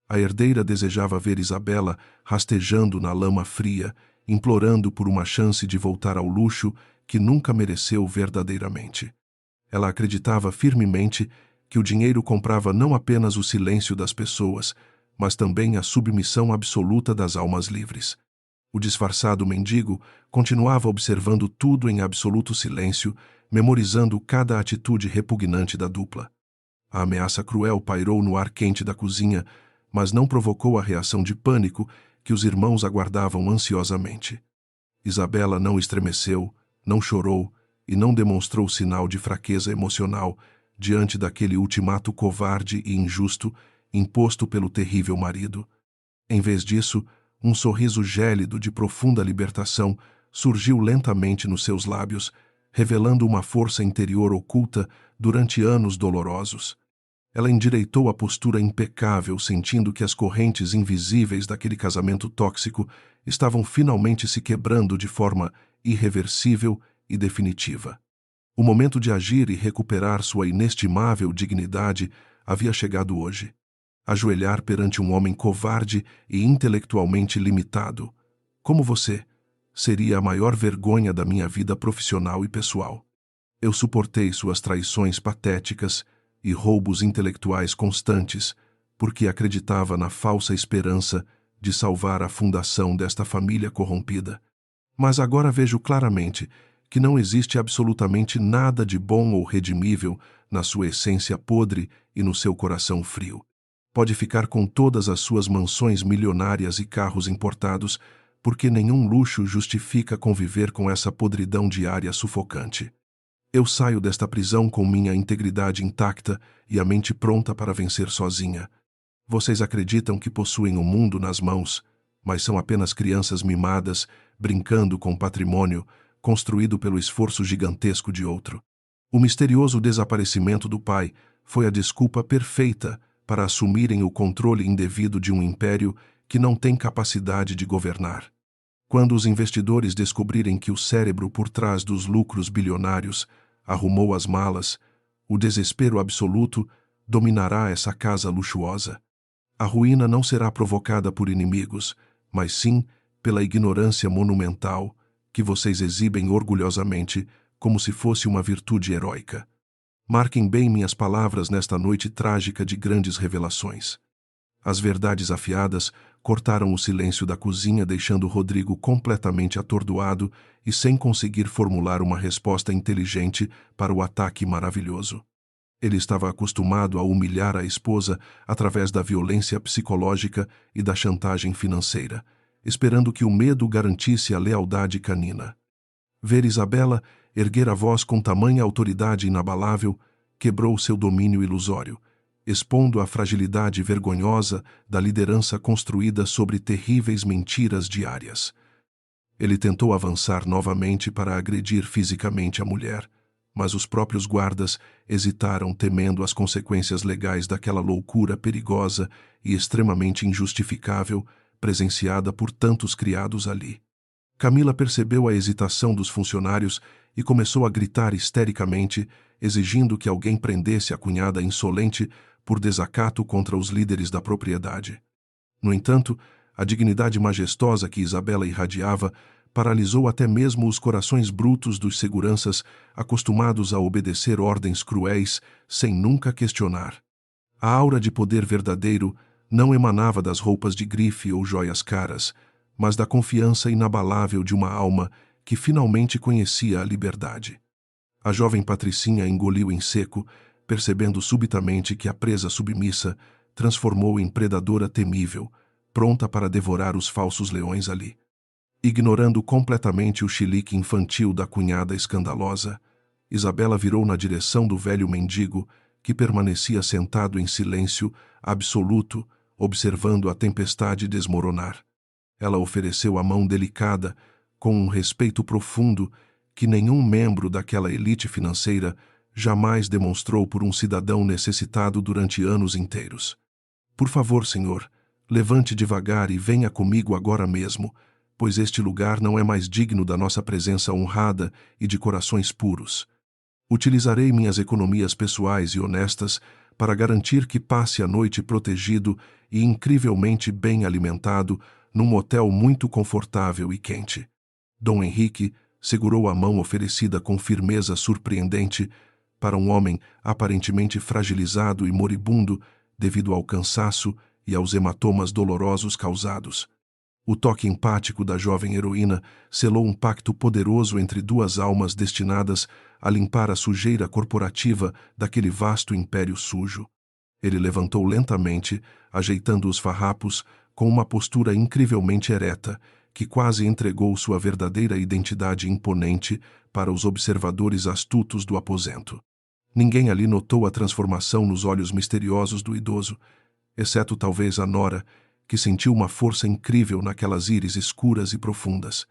A herdeira desejava ver Isabela rastejando na lama fria, implorando por uma chance de voltar ao luxo que nunca mereceu verdadeiramente. Ela acreditava firmemente que o dinheiro comprava não apenas o silêncio das pessoas, mas também a submissão absoluta das almas livres. O disfarçado mendigo continuava observando tudo em absoluto silêncio, memorizando cada atitude repugnante da dupla. A ameaça cruel pairou no ar quente da cozinha, mas não provocou a reação de pânico que os irmãos aguardavam ansiosamente. Isabela não estremeceu, não chorou e não demonstrou sinal de fraqueza emocional diante daquele ultimato covarde e injusto imposto pelo terrível marido. Em vez disso, um sorriso gélido de profunda libertação surgiu lentamente nos seus lábios, revelando uma força interior oculta durante anos dolorosos. Ela endireitou a postura impecável, sentindo que as correntes invisíveis daquele casamento tóxico estavam finalmente se quebrando de forma irreversível e definitiva. O momento de agir e recuperar sua inestimável dignidade havia chegado hoje. Ajoelhar perante um homem covarde e intelectualmente limitado, como você, seria a maior vergonha da minha vida profissional e pessoal. Eu suportei suas traições patéticas e roubos intelectuais constantes, porque acreditava na falsa esperança de salvar a fundação desta família corrompida. Mas agora vejo claramente que não existe absolutamente nada de bom ou redimível na sua essência podre e no seu coração frio. Pode ficar com todas as suas mansões milionárias e carros importados, porque nenhum luxo justifica conviver com essa podridão diária sufocante. Eu saio desta prisão com minha integridade intacta e a mente pronta para vencer sozinha. Vocês acreditam que possuem o mundo nas mãos, mas são apenas crianças mimadas, brincando com patrimônio construído pelo esforço gigantesco de outro. O misterioso desaparecimento do pai foi a desculpa perfeita para assumirem o controle indevido de um império que não tem capacidade de governar. Quando os investidores descobrirem que o cérebro por trás dos lucros bilionários arrumou as malas, o desespero absoluto dominará essa casa luxuosa. A ruína não será provocada por inimigos, mas sim pela ignorância monumental que vocês exibem orgulhosamente como se fosse uma virtude heróica. Marquem bem minhas palavras nesta noite trágica de grandes revelações. As verdades afiadas cortaram o silêncio da cozinha, deixando Rodrigo completamente atordoado e sem conseguir formular uma resposta inteligente para o ataque maravilhoso. Ele estava acostumado a humilhar a esposa através da violência psicológica e da chantagem financeira, esperando que o medo garantisse a lealdade canina. Ver Isabela erguer a voz com tamanha autoridade inabalável quebrou seu domínio ilusório, expondo a fragilidade vergonhosa da liderança construída sobre terríveis mentiras diárias. Ele tentou avançar novamente para agredir fisicamente a mulher, mas os próprios guardas hesitaram, temendo as consequências legais daquela loucura perigosa e extremamente injustificável presenciada por tantos criados ali. Camila percebeu a hesitação dos funcionários e começou a gritar histericamente, exigindo que alguém prendesse a cunhada insolente por desacato contra os líderes da propriedade. No entanto, a dignidade majestosa que Isabela irradiava paralisou até mesmo os corações brutos dos seguranças acostumados a obedecer ordens cruéis sem nunca questionar. A aura de poder verdadeiro não emanava das roupas de grife ou joias caras, mas da confiança inabalável de uma alma que finalmente conhecia a liberdade. A jovem patricinha engoliu em seco, percebendo subitamente que a presa submissa transformou em predadora temível, pronta para devorar os falsos leões ali. Ignorando completamente o chilique infantil da cunhada escandalosa, Isabela virou na direção do velho mendigo, que permanecia sentado em silêncio absoluto, observando a tempestade desmoronar. Ela ofereceu a mão delicada, com um respeito profundo que nenhum membro daquela elite financeira jamais demonstrou por um cidadão necessitado durante anos inteiros. Por favor, senhor, levante devagar e venha comigo agora mesmo, pois este lugar não é mais digno da nossa presença honrada e de corações puros. Utilizarei minhas economias pessoais e honestas para garantir que passe a noite protegido e incrivelmente bem alimentado num motel muito confortável e quente. Dom Henrique segurou a mão oferecida com firmeza surpreendente para um homem aparentemente fragilizado e moribundo devido ao cansaço e aos hematomas dolorosos causados. O toque empático da jovem heroína selou um pacto poderoso entre duas almas destinadas a limpar a sujeira corporativa daquele vasto império sujo. Ele levantou lentamente, ajeitando os farrapos, com uma postura incrivelmente ereta, que quase entregou sua verdadeira identidade imponente para os observadores astutos do aposento. Ninguém ali notou a transformação nos olhos misteriosos do idoso, exceto talvez a nora, que sentiu uma força incrível naquelas íris escuras e profundas.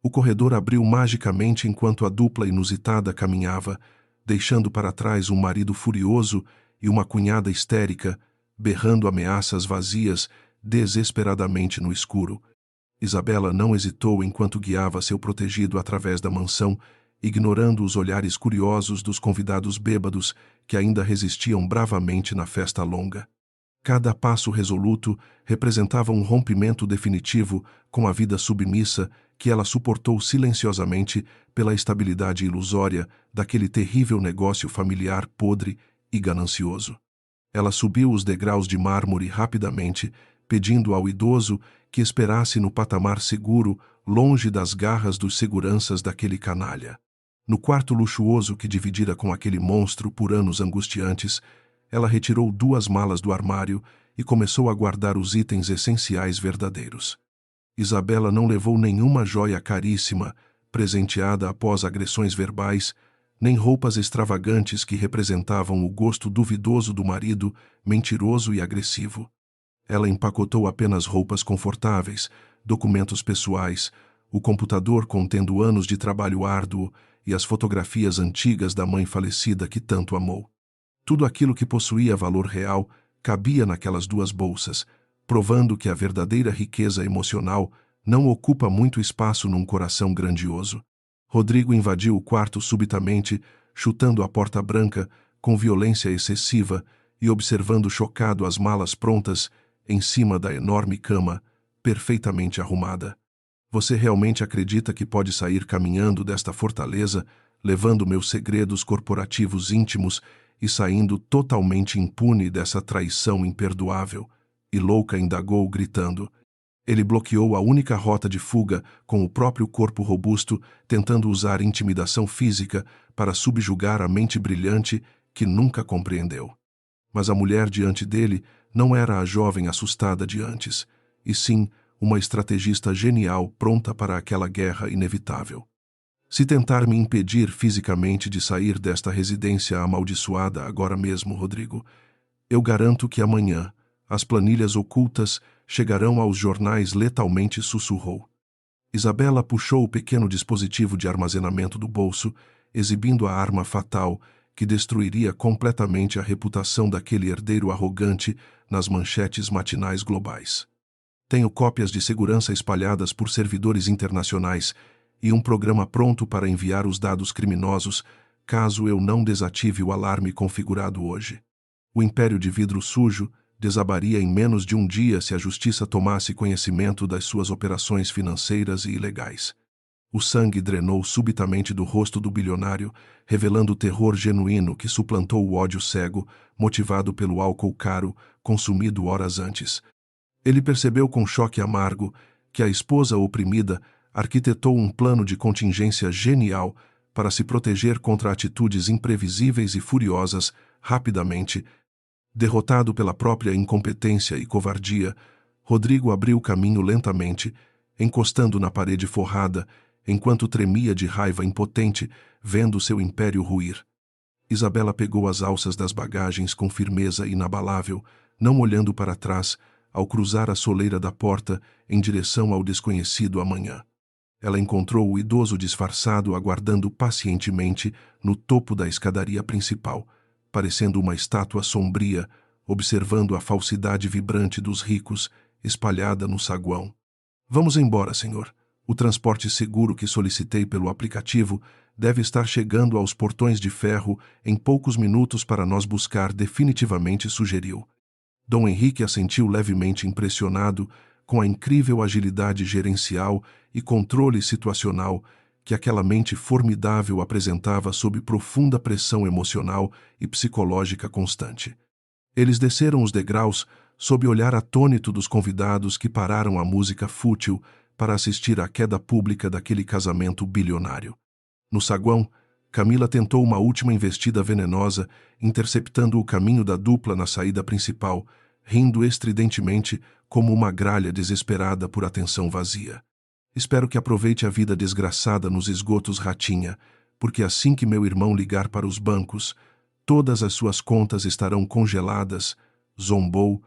O corredor abriu magicamente enquanto a dupla inusitada caminhava, deixando para trás um marido furioso e uma cunhada histérica, berrando ameaças vazias desesperadamente no escuro. Isabela não hesitou enquanto guiava seu protegido através da mansão, ignorando os olhares curiosos dos convidados bêbados que ainda resistiam bravamente na festa longa. Cada passo resoluto representava um rompimento definitivo com a vida submissa que ela suportou silenciosamente pela estabilidade ilusória daquele terrível negócio familiar podre e ganancioso. Ela subiu os degraus de mármore rapidamente, pedindo ao idoso que esperasse no patamar seguro, longe das garras dos seguranças daquele canalha. No quarto luxuoso que dividira com aquele monstro por anos angustiantes, ela retirou 2 malas do armário e começou a guardar os itens essenciais verdadeiros. Isabela não levou nenhuma joia caríssima, presenteada após agressões verbais, nem roupas extravagantes que representavam o gosto duvidoso do marido, mentiroso e agressivo. Ela empacotou apenas roupas confortáveis, documentos pessoais, o computador contendo anos de trabalho árduo e as fotografias antigas da mãe falecida que tanto amou. Tudo aquilo que possuía valor real cabia naquelas 2 bolsas, provando que a verdadeira riqueza emocional não ocupa muito espaço num coração grandioso. Rodrigo invadiu o quarto subitamente, chutando a porta branca com violência excessiva e observando chocado as malas prontas em cima da enorme cama, perfeitamente arrumada. Você realmente acredita que pode sair caminhando desta fortaleza, levando meus segredos corporativos íntimos e saindo totalmente impune dessa traição imperdoável? E louca indagou, gritando. Ele bloqueou a única rota de fuga com o próprio corpo robusto, tentando usar intimidação física para subjugar a mente brilhante que nunca compreendeu. Mas a mulher diante dele não era a jovem assustada de antes, e sim uma estrategista genial pronta para aquela guerra inevitável. Se tentar me impedir fisicamente de sair desta residência amaldiçoada agora mesmo, Rodrigo, eu garanto que amanhã as planilhas ocultas chegarão aos jornais, letalmente sussurrou. Isabela puxou o pequeno dispositivo de armazenamento do bolso, exibindo a arma fatal que destruiria completamente a reputação daquele herdeiro arrogante nas manchetes matinais globais. Tenho cópias de segurança espalhadas por servidores internacionais e um programa pronto para enviar os dados criminosos caso eu não desative o alarme configurado hoje. O império de vidro sujo desabaria em menos de um dia se a justiça tomasse conhecimento das suas operações financeiras e ilegais. O sangue drenou subitamente do rosto do bilionário, revelando o terror genuíno que suplantou o ódio cego, motivado pelo álcool caro, consumido horas antes. Ele percebeu com choque amargo que a esposa oprimida arquitetou um plano de contingência genial para se proteger contra atitudes imprevisíveis e furiosas rapidamente. Derrotado pela própria incompetência e covardia, Rodrigo abriu caminho lentamente, encostando na parede forrada, enquanto tremia de raiva impotente, vendo seu império ruir. Isabela pegou as alças das bagagens com firmeza inabalável, não olhando para trás, ao cruzar a soleira da porta em direção ao desconhecido amanhã. Ela encontrou o idoso disfarçado aguardando pacientemente no topo da escadaria principal, parecendo uma estátua sombria, observando a falsidade vibrante dos ricos espalhada no saguão. Vamos embora, senhor. O transporte seguro que solicitei pelo aplicativo deve estar chegando aos portões de ferro em poucos minutos para nós buscar definitivamente, sugeriu. Dom Henrique assentiu levemente impressionado com a incrível agilidade gerencial e controle situacional que aquela mente formidável apresentava sob profunda pressão emocional e psicológica constante. Eles desceram os degraus sob o olhar atônito dos convidados que pararam a música fútil para assistir à queda pública daquele casamento bilionário. No saguão, Camila tentou uma última investida venenosa, interceptando o caminho da dupla na saída principal, rindo estridentemente como uma gralha desesperada por atenção vazia. Espero que aproveite a vida desgraçada nos esgotos, ratinha, porque assim que meu irmão ligar para os bancos, todas as suas contas estarão congeladas, zombou.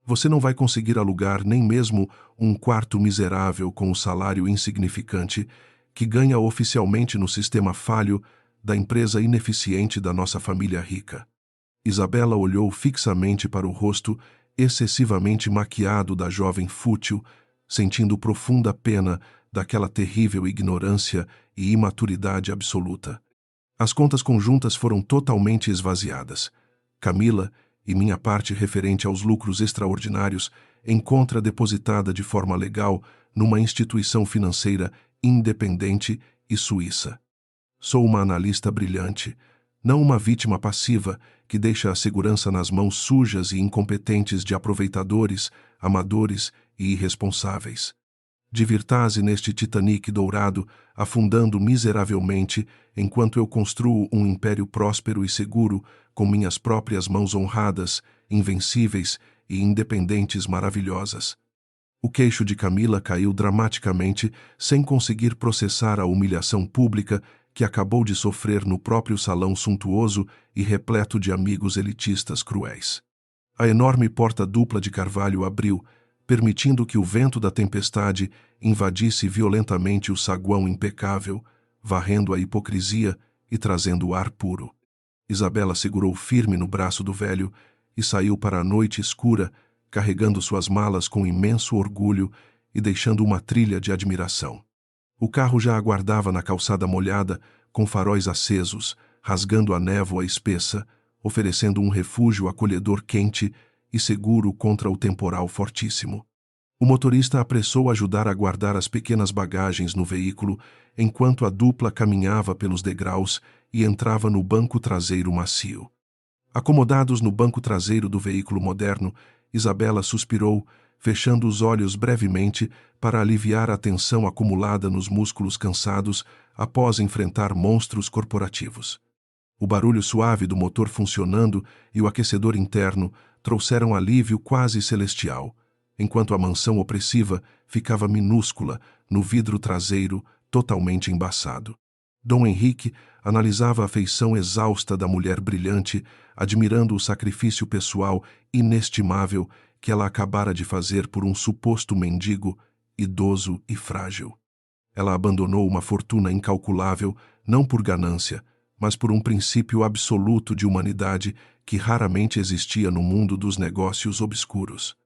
Você não vai conseguir alugar nem mesmo um quarto miserável com o salário insignificante que ganha oficialmente no sistema falho da empresa ineficiente da nossa família rica. Isabela olhou fixamente para o rosto excessivamente maquiado da jovem fútil, sentindo profunda pena daquela terrível ignorância e imaturidade absoluta. As contas conjuntas foram totalmente esvaziadas. Camila, e minha parte referente aos lucros extraordinários, encontra depositada de forma legal numa instituição financeira independente e suíça. Sou uma analista brilhante, não uma vítima passiva que deixa a segurança nas mãos sujas e incompetentes de aproveitadores, amadores e irresponsáveis. Divirta-se neste Titanic dourado, afundando miseravelmente, enquanto eu construo um império próspero e seguro com minhas próprias mãos honradas, invencíveis e independentes maravilhosas. O queixo de Camila caiu dramaticamente, sem conseguir processar a humilhação pública que acabou de sofrer no próprio salão suntuoso e repleto de amigos elitistas cruéis. A enorme porta dupla de carvalho abriu, permitindo que o vento da tempestade invadisse violentamente o saguão impecável, varrendo a hipocrisia e trazendo ar puro. Isabela segurou firme no braço do velho e saiu para a noite escura, carregando suas malas com imenso orgulho e deixando uma trilha de admiração. O carro já aguardava na calçada molhada, com faróis acesos, rasgando a névoa espessa, oferecendo um refúgio acolhedor quente e seguro contra o temporal fortíssimo. O motorista apressou ajudar a guardar as pequenas bagagens no veículo, enquanto a dupla caminhava pelos degraus e entrava no banco traseiro macio. Acomodados no banco traseiro do veículo moderno, Isabela suspirou, fechando os olhos brevemente para aliviar a tensão acumulada nos músculos cansados após enfrentar monstros corporativos. O barulho suave do motor funcionando e o aquecedor interno trouxeram alívio quase celestial, enquanto a mansão opressiva ficava minúscula no vidro traseiro totalmente embaçado. Dom Henrique analisava a feição exausta da mulher brilhante, admirando o sacrifício pessoal inestimável que ela acabara de fazer por um suposto mendigo, idoso e frágil. Ela abandonou uma fortuna incalculável, não por ganância, mas por um princípio absoluto de humanidade que raramente existia no mundo dos negócios obscuros.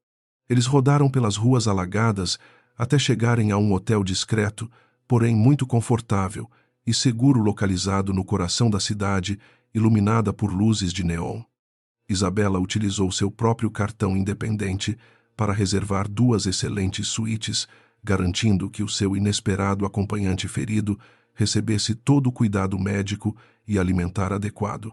Eles rodaram pelas ruas alagadas até chegarem a um hotel discreto, porém muito confortável e seguro, localizado no coração da cidade, iluminada por luzes de neon. Isabela utilizou seu próprio cartão independente para reservar 2 excelentes suítes, garantindo que o seu inesperado acompanhante ferido recebesse todo o cuidado médico e alimentar adequado.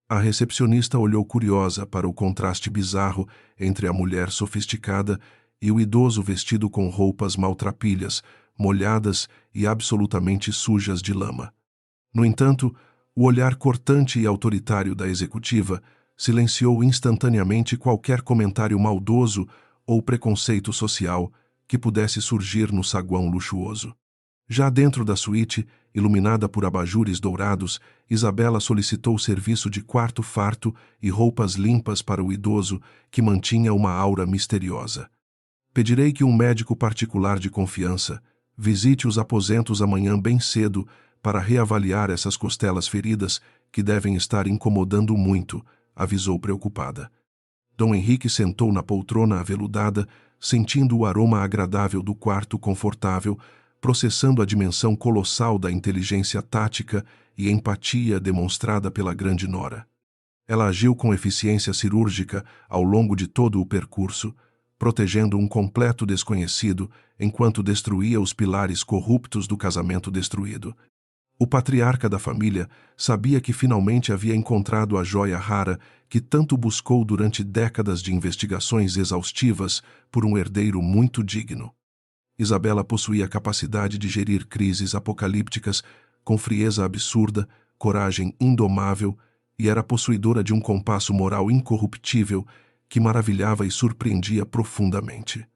A recepcionista olhou curiosa para o contraste bizarro entre a mulher sofisticada e o idoso vestido com roupas maltrapilhas, molhadas e absolutamente sujas de lama. No entanto, o olhar cortante e autoritário da executiva silenciou instantaneamente qualquer comentário maldoso ou preconceito social que pudesse surgir no saguão luxuoso. Já dentro da suíte, iluminada por abajures dourados, Isabela solicitou serviço de quarto farto e roupas limpas para o idoso, que mantinha uma aura misteriosa. Pedirei que um médico particular de confiança visite os aposentos amanhã bem cedo para reavaliar essas costelas feridas que devem estar incomodando muito, avisou preocupada. Dom Henrique sentou na poltrona aveludada, sentindo o aroma agradável do quarto confortável, processando a dimensão colossal da inteligência tática e empatia demonstrada pela grande nora. Ela agiu com eficiência cirúrgica ao longo de todo o percurso, protegendo um completo desconhecido enquanto destruía os pilares corruptos do casamento destruído. O patriarca da família sabia que finalmente havia encontrado a joia rara que tanto buscou durante décadas de investigações exaustivas por um herdeiro muito digno. Isabela possuía a capacidade de gerir crises apocalípticas com frieza absurda, coragem indomável e era possuidora de um compasso moral incorruptível que maravilhava e surpreendia profundamente.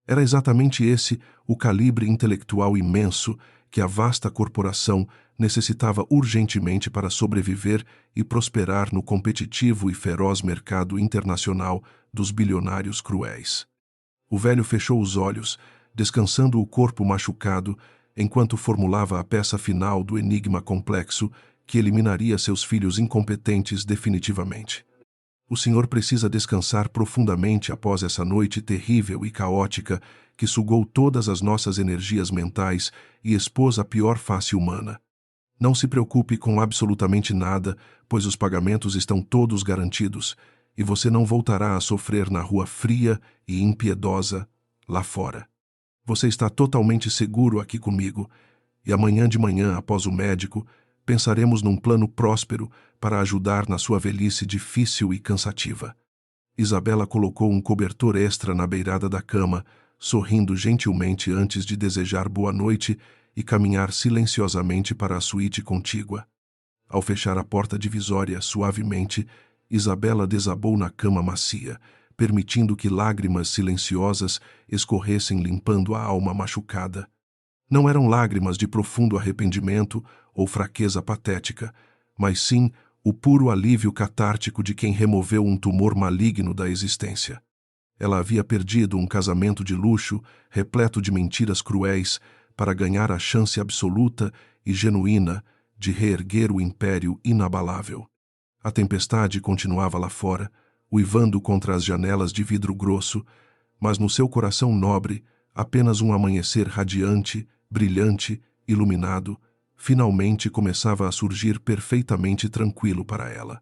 Era exatamente esse o calibre intelectual imenso que a vasta corporação necessitava urgentemente para sobreviver e prosperar no competitivo e feroz mercado internacional dos bilionários cruéis. O velho fechou os olhos, descansando o corpo machucado, enquanto formulava a peça final do enigma complexo que eliminaria seus filhos incompetentes definitivamente. O senhor precisa descansar profundamente após essa noite terrível e caótica que sugou todas as nossas energias mentais e expôs a pior face humana. Não se preocupe com absolutamente nada, pois os pagamentos estão todos garantidos, e você não voltará a sofrer na rua fria e impiedosa lá fora. Você está totalmente seguro aqui comigo, e amanhã de manhã, após o médico, pensaremos num plano próspero para ajudar na sua velhice difícil e cansativa. Isabela colocou um cobertor extra na beirada da cama, sorrindo gentilmente antes de desejar boa noite e caminhar silenciosamente para a suíte contígua. Ao fechar a porta divisória suavemente, Isabela desabou na cama macia, permitindo que lágrimas silenciosas escorressem limpando a alma machucada. Não eram lágrimas de profundo arrependimento ou fraqueza patética, mas sim o puro alívio catártico de quem removeu um tumor maligno da existência. Ela havia perdido um casamento de luxo, repleto de mentiras cruéis, para ganhar a chance absoluta e genuína de reerguer o império inabalável. A tempestade continuava lá fora, uivando contra as janelas de vidro grosso, mas no seu coração nobre, apenas um amanhecer radiante, brilhante, iluminado, finalmente começava a surgir perfeitamente tranquilo para ela.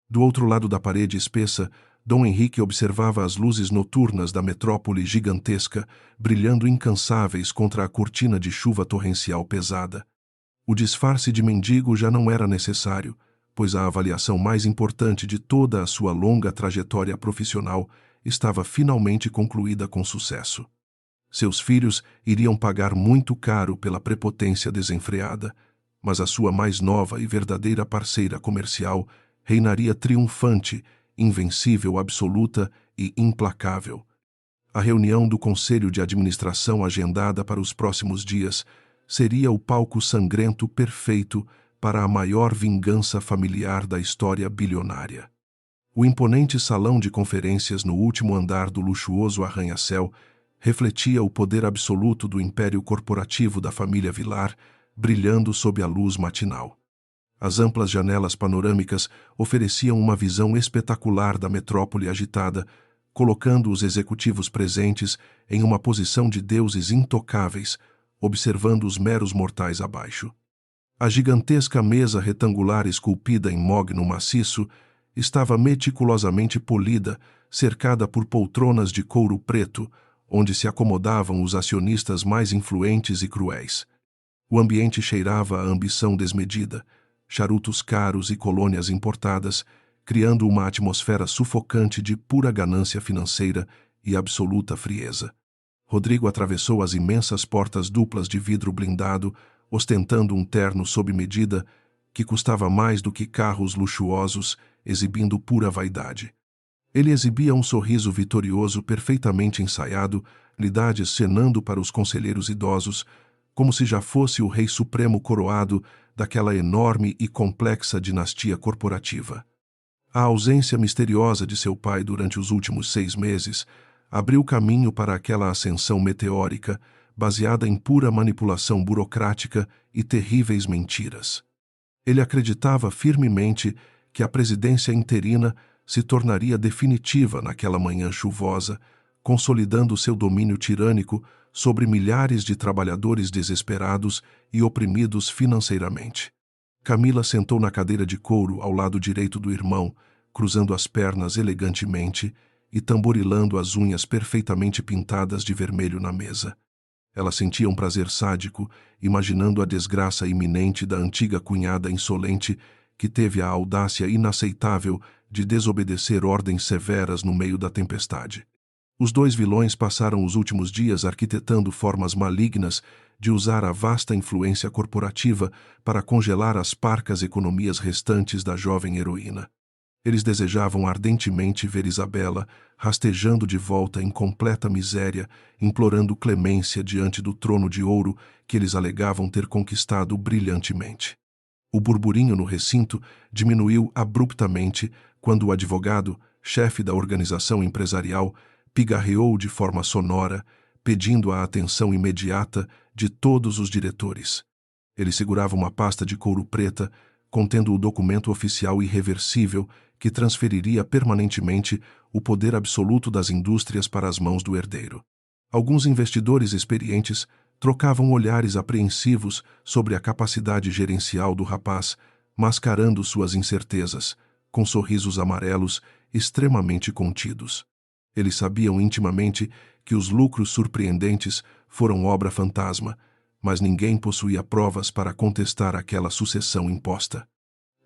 Do outro lado da parede espessa, Dom Henrique observava as luzes noturnas da metrópole gigantesca, brilhando incansáveis contra a cortina de chuva torrencial pesada. O disfarce de mendigo já não era necessário, pois a avaliação mais importante de toda a sua longa trajetória profissional estava finalmente concluída com sucesso. Seus filhos iriam pagar muito caro pela prepotência desenfreada, mas a sua mais nova e verdadeira parceira comercial reinaria triunfante, invencível, absoluta e implacável. A reunião do Conselho de Administração agendada para os próximos dias seria o palco sangrento perfeito para a maior vingança familiar da história bilionária. O imponente salão de conferências no último andar do luxuoso arranha-céu refletia o poder absoluto do império corporativo da família Vilar, brilhando sob a luz matinal. As amplas janelas panorâmicas ofereciam uma visão espetacular da metrópole agitada, colocando os executivos presentes em uma posição de deuses intocáveis, observando os meros mortais abaixo. A gigantesca mesa retangular esculpida em mogno maciço estava meticulosamente polida, cercada por poltronas de couro preto, onde se acomodavam os acionistas mais influentes e cruéis. O ambiente cheirava a ambição desmedida, charutos caros e colônias importadas, criando uma atmosfera sufocante de pura ganância financeira e absoluta frieza. Rodrigo atravessou as imensas portas duplas de vidro blindado, ostentando um terno sob medida que custava mais do que carros luxuosos, exibindo pura vaidade. Ele exibia um sorriso vitorioso perfeitamente ensaiado, lhe cenando para os conselheiros idosos, como se já fosse o rei supremo coroado daquela enorme e complexa dinastia corporativa. A ausência misteriosa de seu pai durante os últimos 6 meses abriu caminho para aquela ascensão meteórica, baseada em pura manipulação burocrática e terríveis mentiras. Ele acreditava firmemente que a presidência interina se tornaria definitiva naquela manhã chuvosa, consolidando seu domínio tirânico sobre milhares de trabalhadores desesperados e oprimidos financeiramente. Camila sentou na cadeira de couro ao lado direito do irmão, cruzando as pernas elegantemente e tamborilando as unhas perfeitamente pintadas de vermelho na mesa. Ela sentia um prazer sádico, imaginando a desgraça iminente da antiga cunhada insolente que teve a audácia inaceitável de desobedecer ordens severas no meio da tempestade. Os 2 vilões passaram os últimos dias arquitetando formas malignas de usar a vasta influência corporativa para congelar as parcas economias restantes da jovem heroína. Eles desejavam ardentemente ver Isabela rastejando de volta em completa miséria, implorando clemência diante do trono de ouro que eles alegavam ter conquistado brilhantemente. O burburinho no recinto diminuiu abruptamente quando o advogado, chefe da organização empresarial, pigarreou de forma sonora, pedindo a atenção imediata de todos os diretores. Ele segurava uma pasta de couro preta, contendo o documento oficial irreversível que transferiria permanentemente o poder absoluto das indústrias para as mãos do herdeiro. Alguns investidores experientes trocavam olhares apreensivos sobre a capacidade gerencial do rapaz, mascarando suas incertezas, com sorrisos amarelos extremamente contidos. Eles sabiam intimamente que os lucros surpreendentes foram obra fantasma, mas ninguém possuía provas para contestar aquela sucessão imposta.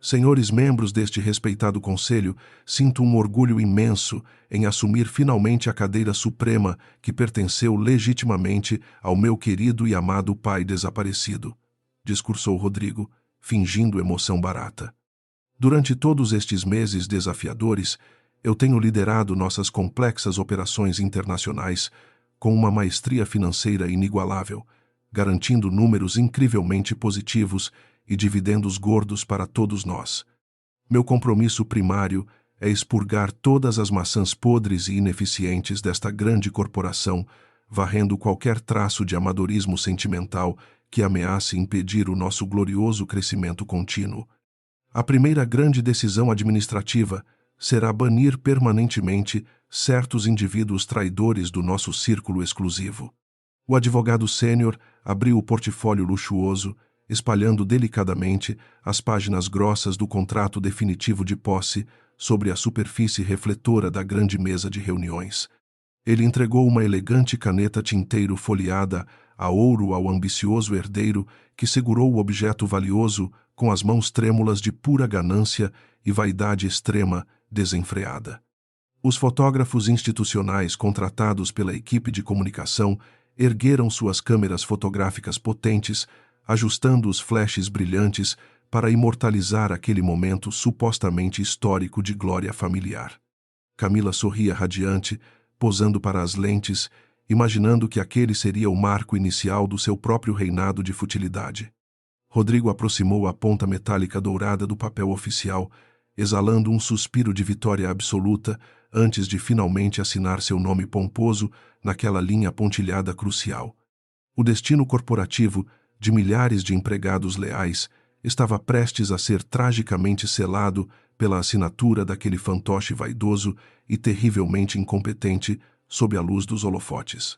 Senhores membros deste respeitado conselho, sinto um orgulho imenso em assumir finalmente a cadeira suprema que pertenceu legitimamente ao meu querido e amado pai desaparecido, discursou Rodrigo, fingindo emoção barata. Durante todos estes meses desafiadores, eu tenho liderado nossas complexas operações internacionais com uma maestria financeira inigualável, garantindo números incrivelmente positivos e dividendos gordos para todos nós. Meu compromisso primário é expurgar todas as maçãs podres e ineficientes desta grande corporação, varrendo qualquer traço de amadorismo sentimental que ameace impedir o nosso glorioso crescimento contínuo. A primeira grande decisão administrativa será banir permanentemente certos indivíduos traidores do nosso círculo exclusivo. O advogado sênior abriu o portfólio luxuoso, espalhando delicadamente as páginas grossas do contrato definitivo de posse sobre a superfície refletora da grande mesa de reuniões. Ele entregou uma elegante caneta tinteiro folheada a ouro ao ambicioso herdeiro que segurou o objeto valioso com as mãos trêmulas de pura ganância e vaidade extrema desenfreada. Os fotógrafos institucionais contratados pela equipe de comunicação ergueram suas câmeras fotográficas potentes, ajustando os flashes brilhantes para imortalizar aquele momento supostamente histórico de glória familiar. Camila sorria radiante, posando para as lentes, imaginando que aquele seria o marco inicial do seu próprio reinado de futilidade. Rodrigo aproximou a ponta metálica dourada do papel oficial, exalando um suspiro de vitória absoluta antes de finalmente assinar seu nome pomposo naquela linha pontilhada crucial. O destino corporativo de milhares de empregados leais estava prestes a ser tragicamente selado pela assinatura daquele fantoche vaidoso e terrivelmente incompetente sob a luz dos holofotes.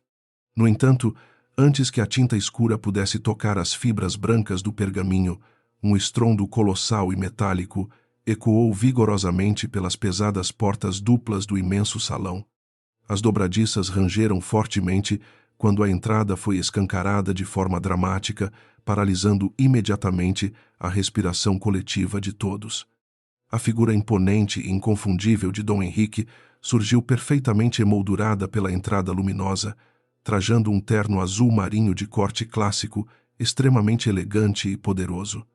No entanto, antes que a tinta escura pudesse tocar as fibras brancas do pergaminho, um estrondo colossal e metálico ecoou vigorosamente pelas pesadas portas duplas do imenso salão. As dobradiças rangeram fortemente quando a entrada foi escancarada de forma dramática, paralisando imediatamente a respiração coletiva de todos. A figura imponente e inconfundível de Dom Henrique surgiu perfeitamente emoldurada pela entrada luminosa, trajando um terno azul marinho de corte clássico, extremamente elegante e poderoso.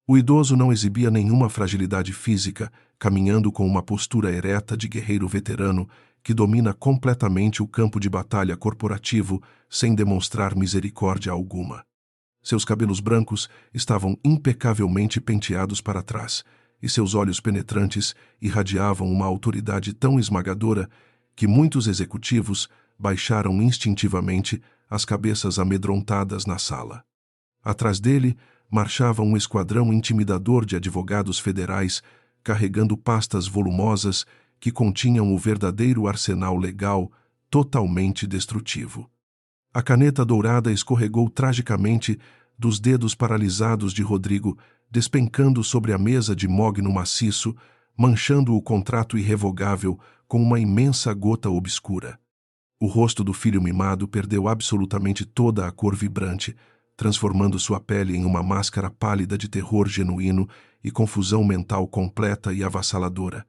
O idoso não exibia nenhuma fragilidade física, caminhando com uma postura ereta de guerreiro veterano que domina completamente o campo de batalha corporativo sem demonstrar misericórdia alguma. Seus cabelos brancos estavam impecavelmente penteados para trás, e seus olhos penetrantes irradiavam uma autoridade tão esmagadora que muitos executivos baixaram instintivamente as cabeças amedrontadas na sala. Atrás dele marchava um esquadrão intimidador de advogados federais carregando pastas volumosas que continham o verdadeiro arsenal legal totalmente destrutivo. A caneta dourada escorregou tragicamente dos dedos paralisados de Rodrigo, despencando sobre a mesa de mogno maciço, manchando o contrato irrevogável com uma imensa gota obscura. O rosto do filho mimado perdeu absolutamente toda a cor vibrante, transformando sua pele em uma máscara pálida de terror genuíno e confusão mental completa e avassaladora.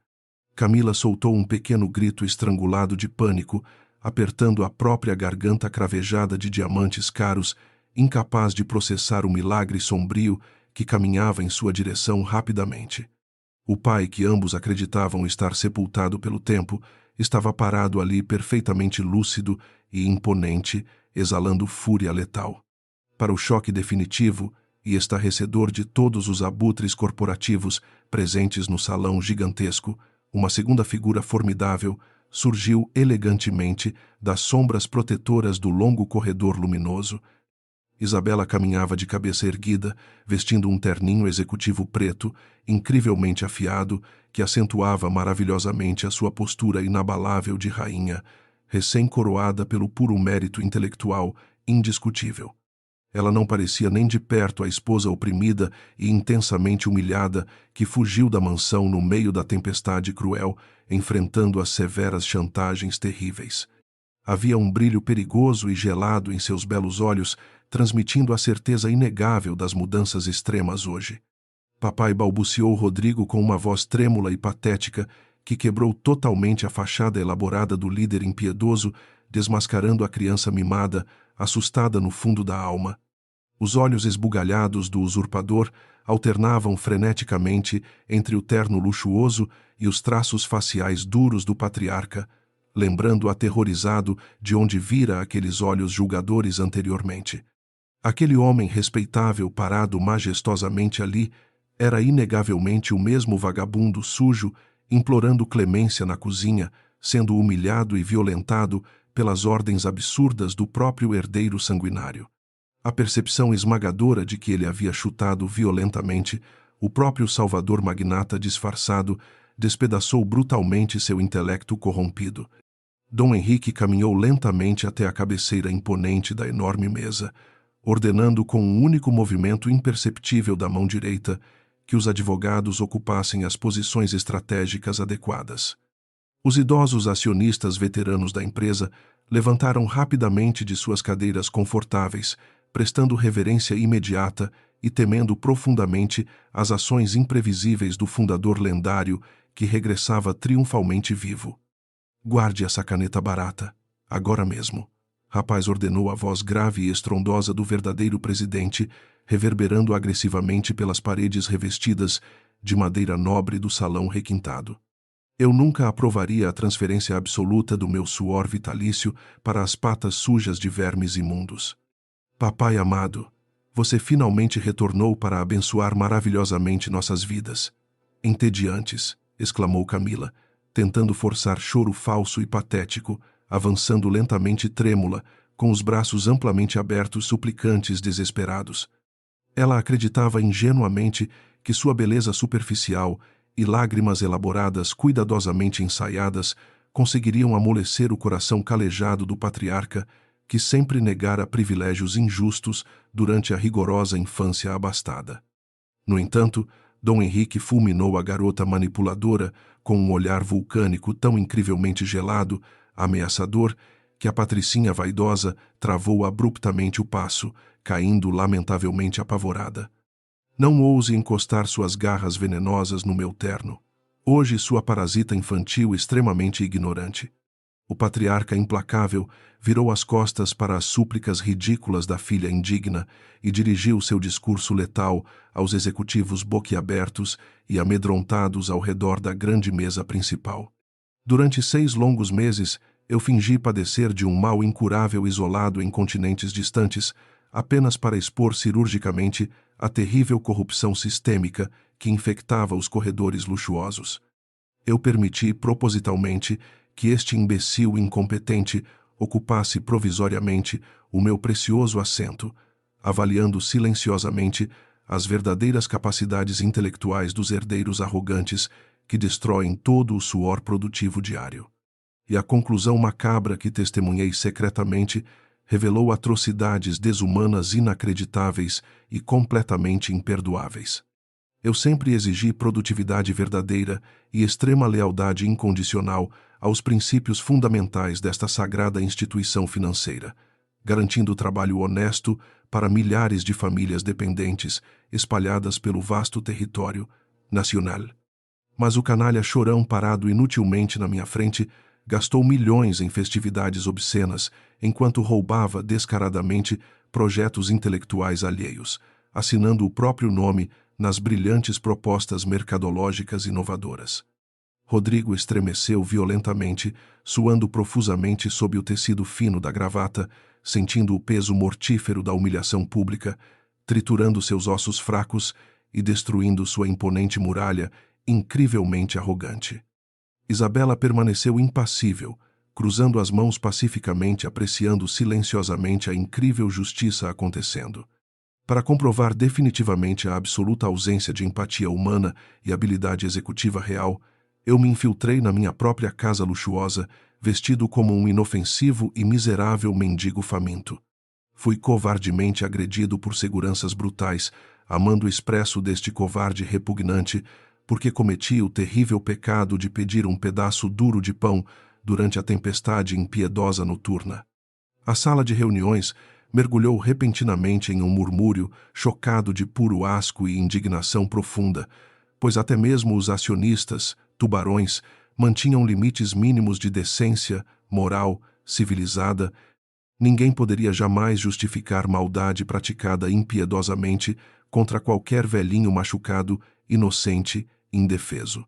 Camila soltou um pequeno grito estrangulado de pânico, apertando a própria garganta cravejada de diamantes caros, incapaz de processar o milagre sombrio que caminhava em sua direção rapidamente. O pai, que ambos acreditavam estar sepultado pelo tempo, estava parado ali perfeitamente lúcido e imponente, exalando fúria letal. Para o choque definitivo e estarrecedor de todos os abutres corporativos presentes no salão gigantesco, uma segunda figura formidável surgiu elegantemente das sombras protetoras do longo corredor luminoso. Isabela caminhava de cabeça erguida, vestindo um terninho executivo preto, incrivelmente afiado, que acentuava maravilhosamente a sua postura inabalável de rainha, recém-coroada pelo puro mérito intelectual indiscutível. Ela não parecia nem de perto a esposa oprimida e intensamente humilhada que fugiu da mansão no meio da tempestade cruel, enfrentando as severas chantagens terríveis. Havia um brilho perigoso e gelado em seus belos olhos, transmitindo a certeza inegável das mudanças extremas hoje. Papai balbuciou Rodrigo com uma voz trêmula e patética que quebrou totalmente a fachada elaborada do líder impiedoso, desmascarando a criança mimada, assustada no fundo da alma. Os olhos esbugalhados do usurpador alternavam freneticamente entre o terno luxuoso e os traços faciais duros do patriarca, lembrando aterrorizado de onde vira aqueles olhos julgadores anteriormente. Aquele homem respeitável parado majestosamente ali era inegavelmente o mesmo vagabundo sujo implorando clemência na cozinha, sendo humilhado e violentado pelas ordens absurdas do próprio herdeiro sanguinário. A percepção esmagadora de que ele havia chutado violentamente o próprio salvador magnata disfarçado despedaçou brutalmente seu intelecto corrompido. Dom Henrique caminhou lentamente até a cabeceira imponente da enorme mesa, ordenando com um único movimento imperceptível da mão direita que os advogados ocupassem as posições estratégicas adequadas. Os idosos acionistas veteranos da empresa levantaram rapidamente de suas cadeiras confortáveis, prestando reverência imediata e temendo profundamente as ações imprevisíveis do fundador lendário que regressava triunfalmente vivo. "Guarde essa caneta barata, agora mesmo", rapaz ordenou a voz grave e estrondosa do verdadeiro presidente, reverberando agressivamente pelas paredes revestidas de madeira nobre do salão requintado. Eu nunca aprovaria a transferência absoluta do meu suor vitalício para as patas sujas de vermes imundos. Papai amado, você finalmente retornou para abençoar maravilhosamente nossas vidas. Entediantes, exclamou Camila, tentando forçar choro falso e patético, avançando lentamente trêmula, com os braços amplamente abertos suplicantes desesperados. Ela acreditava ingenuamente que sua beleza superficial e lágrimas elaboradas cuidadosamente ensaiadas conseguiriam amolecer o coração calejado do patriarca que sempre negara privilégios injustos durante a rigorosa infância abastada. No entanto, Dom Henrique fulminou a garota manipuladora com um olhar vulcânico tão incrivelmente gelado, ameaçador, que a patricinha vaidosa travou abruptamente o passo, caindo lamentavelmente apavorada. Não ouse encostar suas garras venenosas no meu terno. Hoje sua parasita infantil extremamente ignorante. O patriarca implacável virou as costas para as súplicas ridículas da filha indigna e dirigiu seu discurso letal aos executivos boquiabertos e amedrontados ao redor da grande mesa principal. Durante 6 longos meses, eu fingi padecer de um mal incurável isolado em continentes distantes, apenas para expor cirurgicamente a terrível corrupção sistêmica que infectava os corredores luxuosos. Eu permiti propositalmente que este imbecil incompetente ocupasse provisoriamente o meu precioso assento, avaliando silenciosamente as verdadeiras capacidades intelectuais dos herdeiros arrogantes que destroem todo o suor produtivo diário. E a conclusão macabra que testemunhei secretamente revelou atrocidades desumanas inacreditáveis e completamente imperdoáveis. Eu sempre exigi produtividade verdadeira e extrema lealdade incondicional aos princípios fundamentais desta sagrada instituição financeira, garantindo trabalho honesto para milhares de famílias dependentes espalhadas pelo vasto território nacional. Mas o canalha chorão parado inutilmente na minha frente gastou milhões em festividades obscenas, enquanto roubava descaradamente projetos intelectuais alheios, assinando o próprio nome nas brilhantes propostas mercadológicas inovadoras. Rodrigo estremeceu violentamente, suando profusamente sob o tecido fino da gravata, sentindo o peso mortífero da humilhação pública, triturando seus ossos fracos e destruindo sua imponente muralha, incrivelmente arrogante. Isabela permaneceu impassível, cruzando as mãos pacificamente, apreciando silenciosamente a incrível justiça acontecendo. Para comprovar definitivamente a absoluta ausência de empatia humana e habilidade executiva real, eu me infiltrei na minha própria casa luxuosa, vestido como um inofensivo e miserável mendigo faminto. Fui covardemente agredido por seguranças brutais, amando expresso deste covarde repugnante, porque cometi o terrível pecado de pedir um pedaço duro de pão durante a tempestade impiedosa noturna. A sala de reuniões mergulhou repentinamente em um murmúrio chocado de puro asco e indignação profunda, pois até mesmo os acionistas, tubarões, mantinham limites mínimos de decência, moral, civilizada. Ninguém poderia jamais justificar maldade praticada impiedosamente contra qualquer velhinho machucado, inocente, indefeso.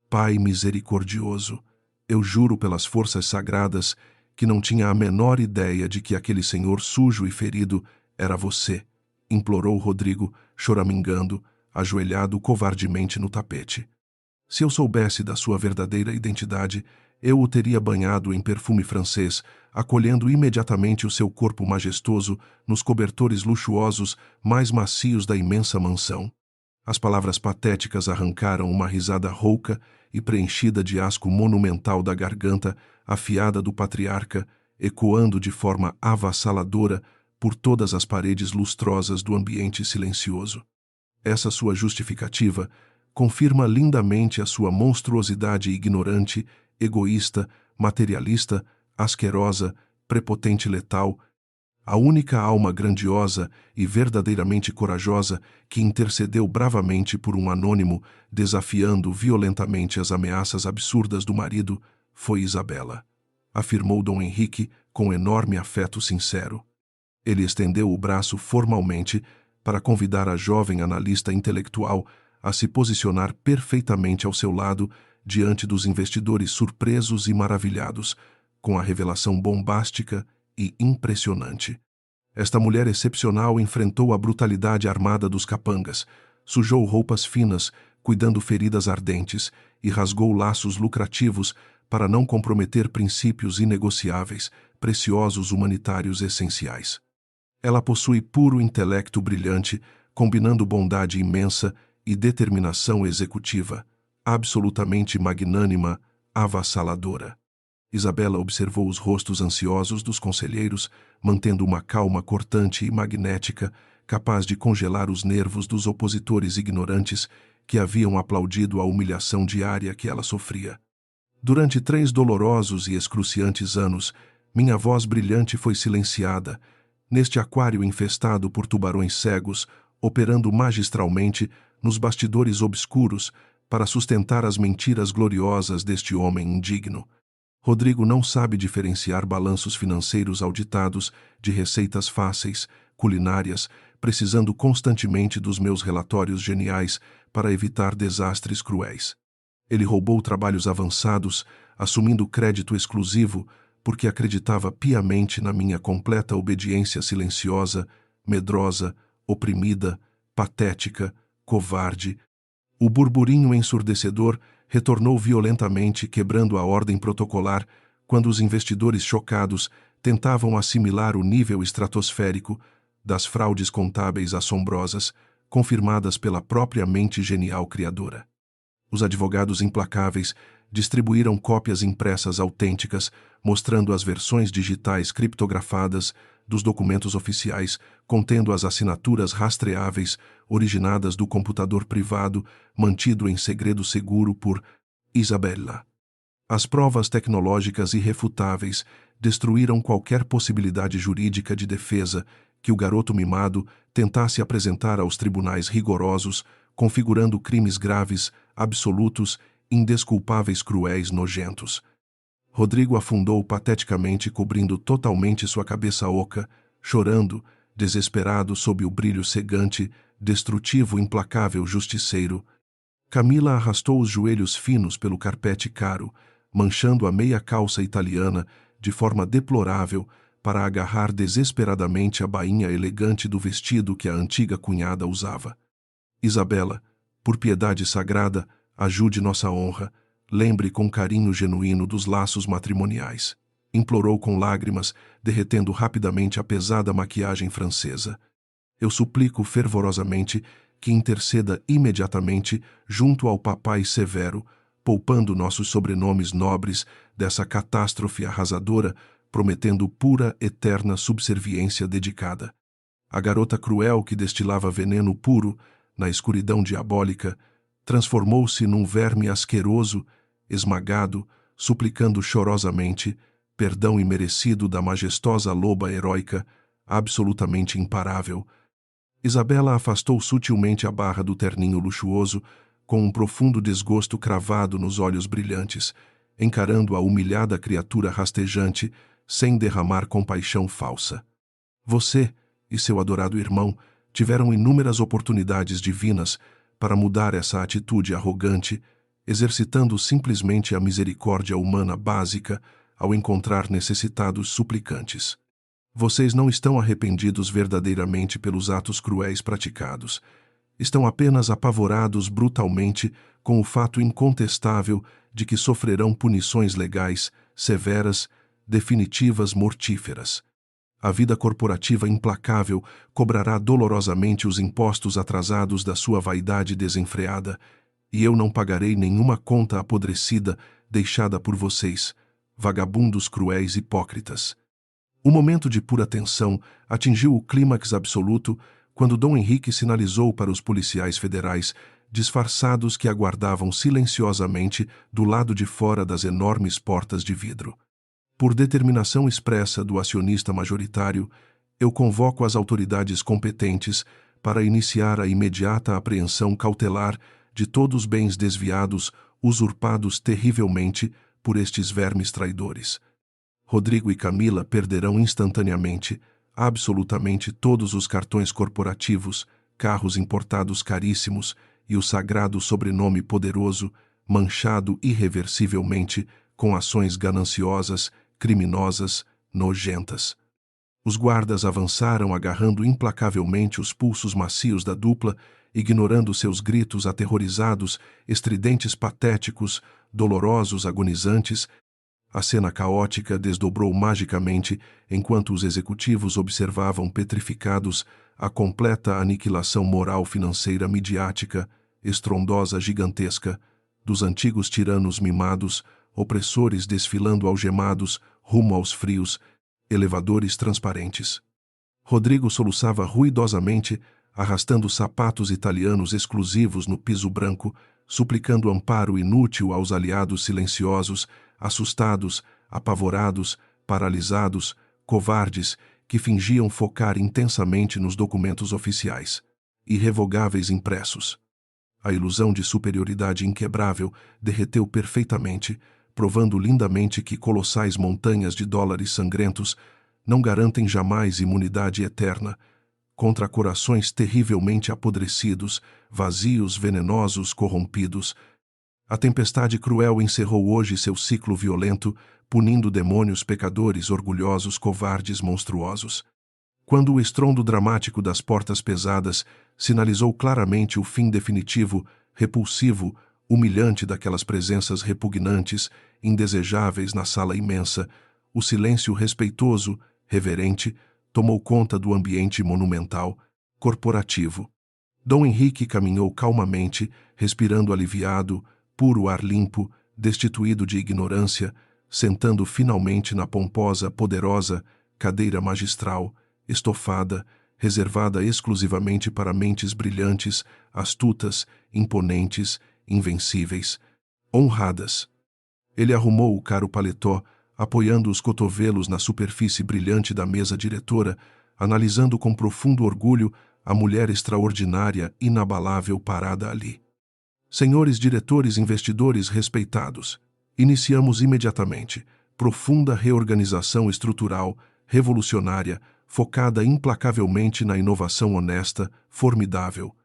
Pai misericordioso, eu juro pelas forças sagradas que não tinha a menor ideia de que aquele senhor sujo e ferido era você, implorou Rodrigo, choramingando, ajoelhado covardemente no tapete. Se eu soubesse da sua verdadeira identidade, eu o teria banhado em perfume francês, acolhendo imediatamente o seu corpo majestoso nos cobertores luxuosos mais macios da imensa mansão. As palavras patéticas arrancaram uma risada rouca e preenchida de asco monumental da garganta afiada do patriarca, ecoando de forma avassaladora por todas as paredes lustrosas do ambiente silencioso. Essa sua justificativa confirma lindamente a sua monstruosidade ignorante, egoísta, materialista, asquerosa, prepotente e letal, a única alma grandiosa e verdadeiramente corajosa que intercedeu bravamente por um anônimo, desafiando violentamente as ameaças absurdas do marido, foi Isabela, afirmou Dom Henrique com enorme afeto sincero. Ele estendeu o braço formalmente para convidar a jovem analista intelectual a se posicionar perfeitamente ao seu lado diante dos investidores surpresos e maravilhados com a revelação bombástica e impressionante. Esta mulher excepcional enfrentou a brutalidade armada dos capangas, sujou roupas finas, cuidando feridas ardentes, e rasgou laços lucrativos para não comprometer princípios inegociáveis, preciosos humanitários essenciais. Ela possui puro intelecto brilhante, combinando bondade imensa e determinação executiva, absolutamente magnânima, avassaladora. Isabela observou os rostos ansiosos dos conselheiros, mantendo uma calma cortante e magnética, capaz de congelar os nervos dos opositores ignorantes que haviam aplaudido a humilhação diária que ela sofria. Durante 3 dolorosos e excruciantes anos, minha voz brilhante foi silenciada, neste aquário infestado por tubarões cegos, operando magistralmente nos bastidores obscuros para sustentar as mentiras gloriosas deste homem indigno. Rodrigo não sabe diferenciar balanços financeiros auditados de receitas fáceis, culinárias, precisando constantemente dos meus relatórios geniais para evitar desastres cruéis. Ele roubou trabalhos avançados, assumindo crédito exclusivo, porque acreditava piamente na minha completa obediência silenciosa, medrosa, oprimida, patética, covarde. O burburinho ensurdecedor retornou violentamente, quebrando a ordem protocolar, quando os investidores chocados tentavam assimilar o nível estratosférico das fraudes contábeis assombrosas, confirmadas pela própria mente genial criadora. Os advogados implacáveis distribuíram cópias impressas autênticas, mostrando as versões digitais criptografadas dos documentos oficiais, contendo as assinaturas rastreáveis originadas do computador privado, mantido em segredo seguro por Isabella. As provas tecnológicas irrefutáveis destruíram qualquer possibilidade jurídica de defesa que o garoto mimado tentasse apresentar aos tribunais rigorosos, configurando crimes graves, absolutos, indesculpáveis, cruéis, nojentos. Rodrigo afundou pateticamente, cobrindo totalmente sua cabeça oca, chorando, desesperado sob o brilho cegante, destrutivo, implacável justiceiro. Camila arrastou os joelhos finos pelo carpete caro, manchando a meia calça italiana de forma deplorável para agarrar desesperadamente a bainha elegante do vestido que a antiga cunhada usava. Isabella, por piedade sagrada, ajude nossa honra, lembre com carinho genuíno dos laços matrimoniais. Implorou com lágrimas, derretendo rapidamente a pesada maquiagem francesa. Eu suplico fervorosamente que interceda imediatamente junto ao papai severo, poupando nossos sobrenomes nobres dessa catástrofe arrasadora, prometendo pura, eterna subserviência dedicada. A garota cruel que destilava veneno puro, na escuridão diabólica, transformou-se num verme asqueroso, esmagado, suplicando chorosamente perdão imerecido da majestosa loba heróica, absolutamente imparável. Isabella afastou sutilmente a barra do terninho luxuoso, com um profundo desgosto cravado nos olhos brilhantes, encarando a humilhada criatura rastejante, sem derramar compaixão falsa. Você e seu adorado irmão tiveram inúmeras oportunidades divinas para mudar essa atitude arrogante, exercitando simplesmente a misericórdia humana básica ao encontrar necessitados suplicantes. Vocês não estão arrependidos verdadeiramente pelos atos cruéis praticados. Estão apenas apavorados brutalmente com o fato incontestável de que sofrerão punições legais, severas, definitivas, mortíferas. A vida corporativa implacável cobrará dolorosamente os impostos atrasados da sua vaidade desenfreada, e eu não pagarei nenhuma conta apodrecida deixada por vocês, vagabundos cruéis hipócritas. O momento de pura tensão atingiu o clímax absoluto quando Dom Henrique sinalizou para os policiais federais, disfarçados, que aguardavam silenciosamente do lado de fora das enormes portas de vidro. Por determinação expressa do acionista majoritário, eu convoco as autoridades competentes para iniciar a imediata apreensão cautelar de todos os bens desviados, usurpados terrivelmente por estes vermes traidores. Rodrigo e Camila perderão instantaneamente, absolutamente todos os cartões corporativos, carros importados caríssimos e o sagrado sobrenome poderoso, manchado irreversivelmente com ações gananciosas, criminosas, nojentas. Os guardas avançaram agarrando implacavelmente os pulsos macios da dupla, ignorando seus gritos aterrorizados, estridentes, patéticos, dolorosos, agonizantes. A cena caótica desdobrou magicamente enquanto os executivos observavam petrificados a completa aniquilação moral, financeira, midiática, estrondosa, gigantesca, dos antigos tiranos mimados, opressores desfilando algemados rumo aos frios, elevadores transparentes. Rodrigo soluçava ruidosamente, arrastando sapatos italianos exclusivos no piso branco, suplicando amparo inútil aos aliados silenciosos, assustados, apavorados, paralisados, covardes, que fingiam focar intensamente nos documentos oficiais, irrevogáveis impressos. A ilusão de superioridade inquebrável derreteu perfeitamente, provando lindamente que colossais montanhas de dólares sangrentos não garantem jamais imunidade eterna contra corações terrivelmente apodrecidos, vazios, venenosos, corrompidos. A tempestade cruel encerrou hoje seu ciclo violento, punindo demônios pecadores, orgulhosos, covardes, monstruosos. Quando o estrondo dramático das portas pesadas sinalizou claramente o fim definitivo, repulsivo, humilhante daquelas presenças repugnantes, indesejáveis na sala imensa, o silêncio respeitoso, reverente, tomou conta do ambiente monumental, corporativo. Dom Henrique caminhou calmamente, respirando aliviado, puro ar limpo, destituído de ignorância, sentando finalmente na pomposa, poderosa cadeira magistral, estofada, reservada exclusivamente para mentes brilhantes, astutas, imponentes, invencíveis, honradas. Ele arrumou o caro paletó, apoiando os cotovelos na superfície brilhante da mesa diretora, analisando com profundo orgulho a mulher extraordinária, inabalável parada ali. Senhores diretores investidores respeitados, iniciamos imediatamente profunda reorganização estrutural, revolucionária, focada implacavelmente na inovação honesta, formidável.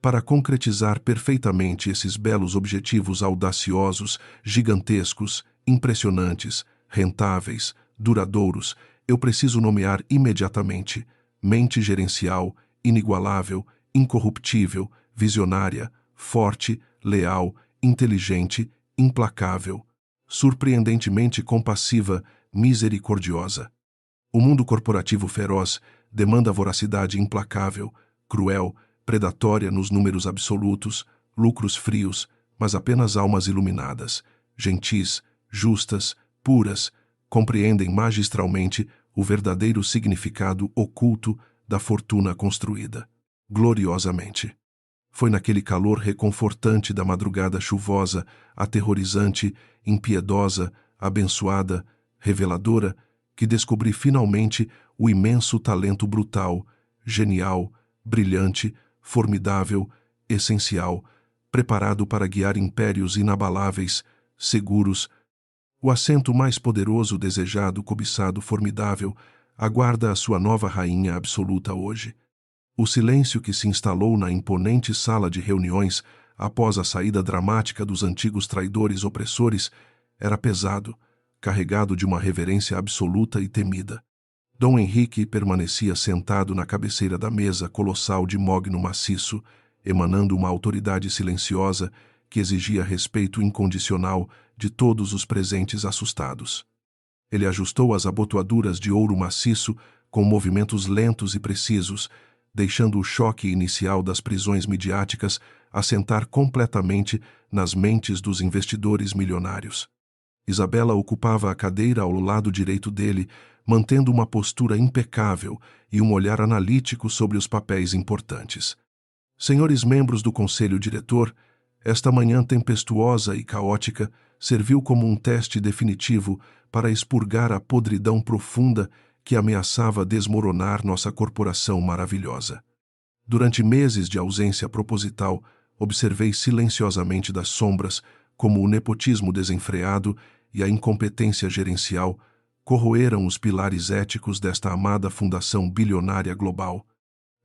Para concretizar perfeitamente esses belos objetivos audaciosos, gigantescos, impressionantes, rentáveis, duradouros, eu preciso nomear imediatamente mente gerencial, inigualável, incorruptível, visionária, forte, leal, inteligente, implacável, surpreendentemente compassiva, misericordiosa. O mundo corporativo feroz demanda voracidade implacável, cruel, predatória nos números absolutos, lucros frios, mas apenas almas iluminadas, gentis, justas, puras, compreendem magistralmente o verdadeiro significado oculto da fortuna construída, gloriosamente. Foi naquele calor reconfortante da madrugada chuvosa, aterrorizante, impiedosa, abençoada, reveladora, que descobri finalmente o imenso talento brutal, genial, brilhante, formidável, essencial, preparado para guiar impérios inabaláveis, seguros. O assento mais poderoso, desejado, cobiçado, formidável, aguarda a sua nova rainha absoluta hoje. O silêncio que se instalou na imponente sala de reuniões após a saída dramática dos antigos traidores opressores era pesado, carregado de uma reverência absoluta e temida. Dom Henrique permanecia sentado na cabeceira da mesa colossal de mogno maciço, emanando uma autoridade silenciosa que exigia respeito incondicional de todos os presentes assustados. Ele ajustou as abotoaduras de ouro maciço com movimentos lentos e precisos, deixando o choque inicial das prisões midiáticas assentar completamente nas mentes dos investidores milionários. Isabela ocupava a cadeira ao lado direito dele, mantendo uma postura impecável e um olhar analítico sobre os papéis importantes. Senhores membros do conselho diretor, esta manhã tempestuosa e caótica serviu como um teste definitivo para expurgar a podridão profunda que ameaçava desmoronar nossa corporação maravilhosa. Durante meses de ausência proposital, observei silenciosamente das sombras como o nepotismo desenfreado e a incompetência gerencial corroeram os pilares éticos desta amada fundação bilionária global.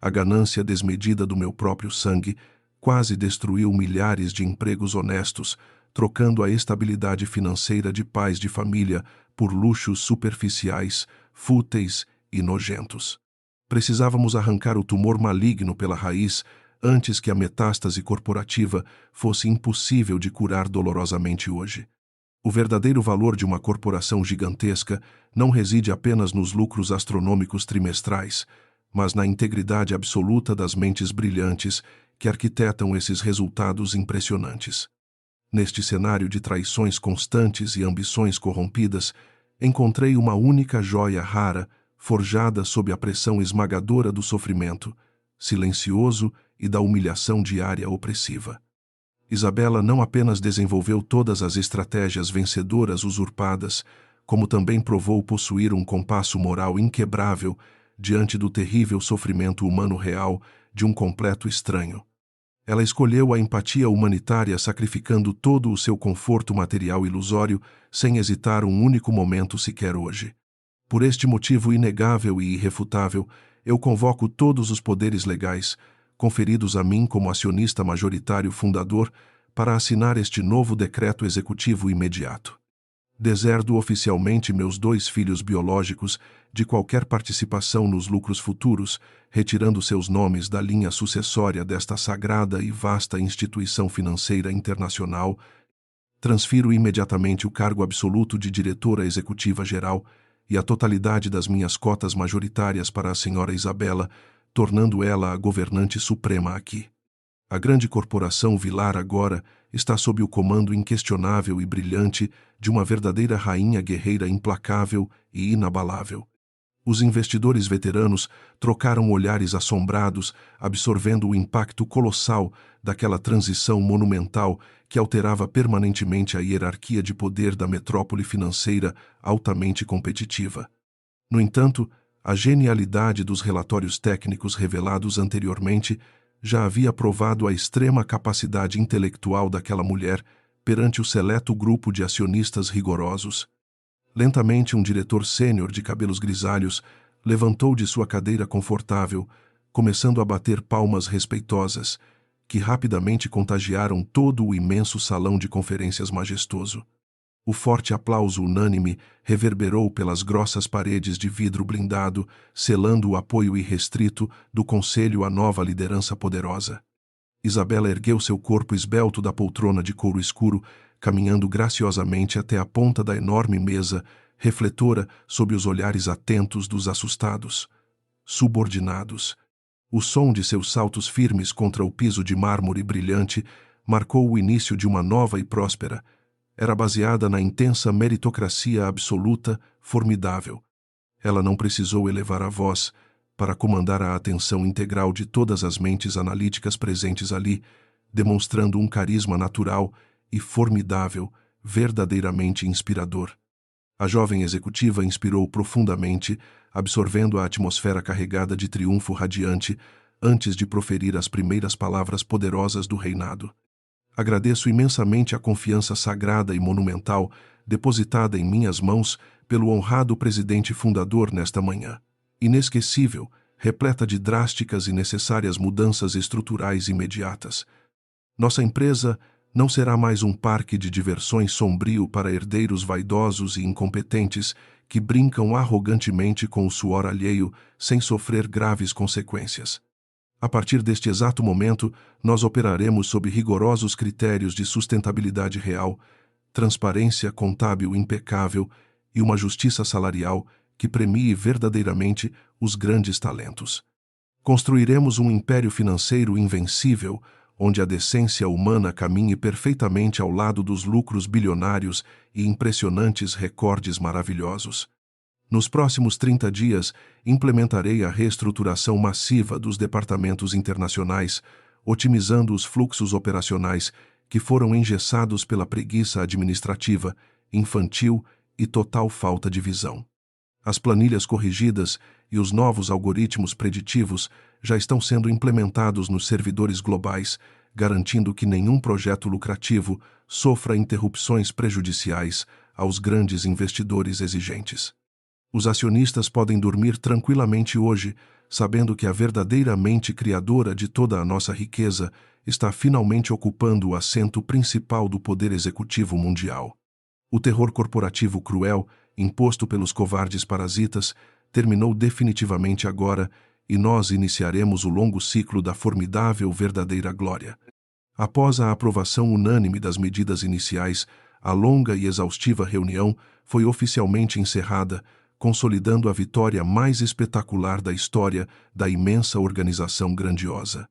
A ganância desmedida do meu próprio sangue quase destruiu milhares de empregos honestos, trocando a estabilidade financeira de pais de família por luxos superficiais, fúteis e nojentos. Precisávamos arrancar o tumor maligno pela raiz antes que a metástase corporativa fosse impossível de curar dolorosamente hoje. O verdadeiro valor de uma corporação gigantesca não reside apenas nos lucros astronômicos trimestrais, mas na integridade absoluta das mentes brilhantes que arquitetam esses resultados impressionantes. Neste cenário de traições constantes e ambições corrompidas, encontrei uma única joia rara, forjada sob a pressão esmagadora do sofrimento, silencioso e da humilhação diária opressiva. Isabela não apenas desenvolveu todas as estratégias vencedoras usurpadas, como também provou possuir um compasso moral inquebrável diante do terrível sofrimento humano real de um completo estranho. Ela escolheu a empatia humanitária sacrificando todo o seu conforto material ilusório, sem hesitar um único momento sequer hoje. Por este motivo inegável e irrefutável, eu convoco todos os poderes legais, conferidos a mim como acionista majoritário fundador, para assinar este novo decreto executivo imediato. Deserdo oficialmente meus 2 filhos biológicos de qualquer participação nos lucros futuros, retirando seus nomes da linha sucessória desta sagrada e vasta instituição financeira internacional. Transfiro imediatamente o cargo absoluto de diretora executiva geral e a totalidade das minhas cotas majoritárias para a senhora Isabela, tornando ela a governante suprema aqui. A grande corporação Vilar agora está sob o comando inquestionável e brilhante de uma verdadeira rainha guerreira implacável e inabalável. Os investidores veteranos trocaram olhares assombrados, absorvendo o impacto colossal daquela transição monumental que alterava permanentemente a hierarquia de poder da metrópole financeira altamente competitiva. No entanto, a genialidade dos relatórios técnicos revelados anteriormente já havia provado a extrema capacidade intelectual daquela mulher perante o seleto grupo de acionistas rigorosos. Lentamente, um diretor sênior de cabelos grisalhos levantou de sua cadeira confortável, começando a bater palmas respeitosas, que rapidamente contagiaram todo o imenso salão de conferências majestoso. O forte aplauso unânime reverberou pelas grossas paredes de vidro blindado, selando o apoio irrestrito do conselho à nova liderança poderosa. Isabela ergueu seu corpo esbelto da poltrona de couro escuro, caminhando graciosamente até a ponta da enorme mesa, refletora sob os olhares atentos dos assustados, subordinados. O som de seus saltos firmes contra o piso de mármore brilhante marcou o início de uma nova e próspera. Era baseada na intensa meritocracia absoluta, formidável. Ela não precisou elevar a voz para comandar a atenção integral de todas as mentes analíticas presentes ali, demonstrando um carisma natural e formidável, verdadeiramente inspirador. A jovem executiva inspirou profundamente, absorvendo a atmosfera carregada de triunfo radiante, antes de proferir as primeiras palavras poderosas do reinado. Agradeço imensamente a confiança sagrada e monumental depositada em minhas mãos pelo honrado presidente fundador nesta manhã. Inesquecível, repleta de drásticas e necessárias mudanças estruturais imediatas. Nossa empresa não será mais um parque de diversões sombrio para herdeiros vaidosos e incompetentes que brincam arrogantemente com o suor alheio sem sofrer graves consequências. A partir deste exato momento, nós operaremos sob rigorosos critérios de sustentabilidade real, transparência contábil impecável e uma justiça salarial que premie verdadeiramente os grandes talentos. Construiremos um império financeiro invencível, onde a decência humana caminhe perfeitamente ao lado dos lucros bilionários e impressionantes recordes maravilhosos. Nos próximos 30 dias, implementarei a reestruturação massiva dos departamentos internacionais, otimizando os fluxos operacionais que foram engessados pela preguiça administrativa, infantil e total falta de visão. As planilhas corrigidas e os novos algoritmos preditivos já estão sendo implementados nos servidores globais, garantindo que nenhum projeto lucrativo sofra interrupções prejudiciais aos grandes investidores exigentes. Os acionistas podem dormir tranquilamente hoje, sabendo que a verdadeira mente criadora de toda a nossa riqueza está finalmente ocupando o assento principal do poder executivo mundial. O terror corporativo cruel, imposto pelos covardes parasitas, terminou definitivamente agora e nós iniciaremos o longo ciclo da formidável verdadeira glória. Após a aprovação unânime das medidas iniciais, a longa e exaustiva reunião foi oficialmente encerrada, consolidando a vitória mais espetacular da história da imensa organização grandiosa.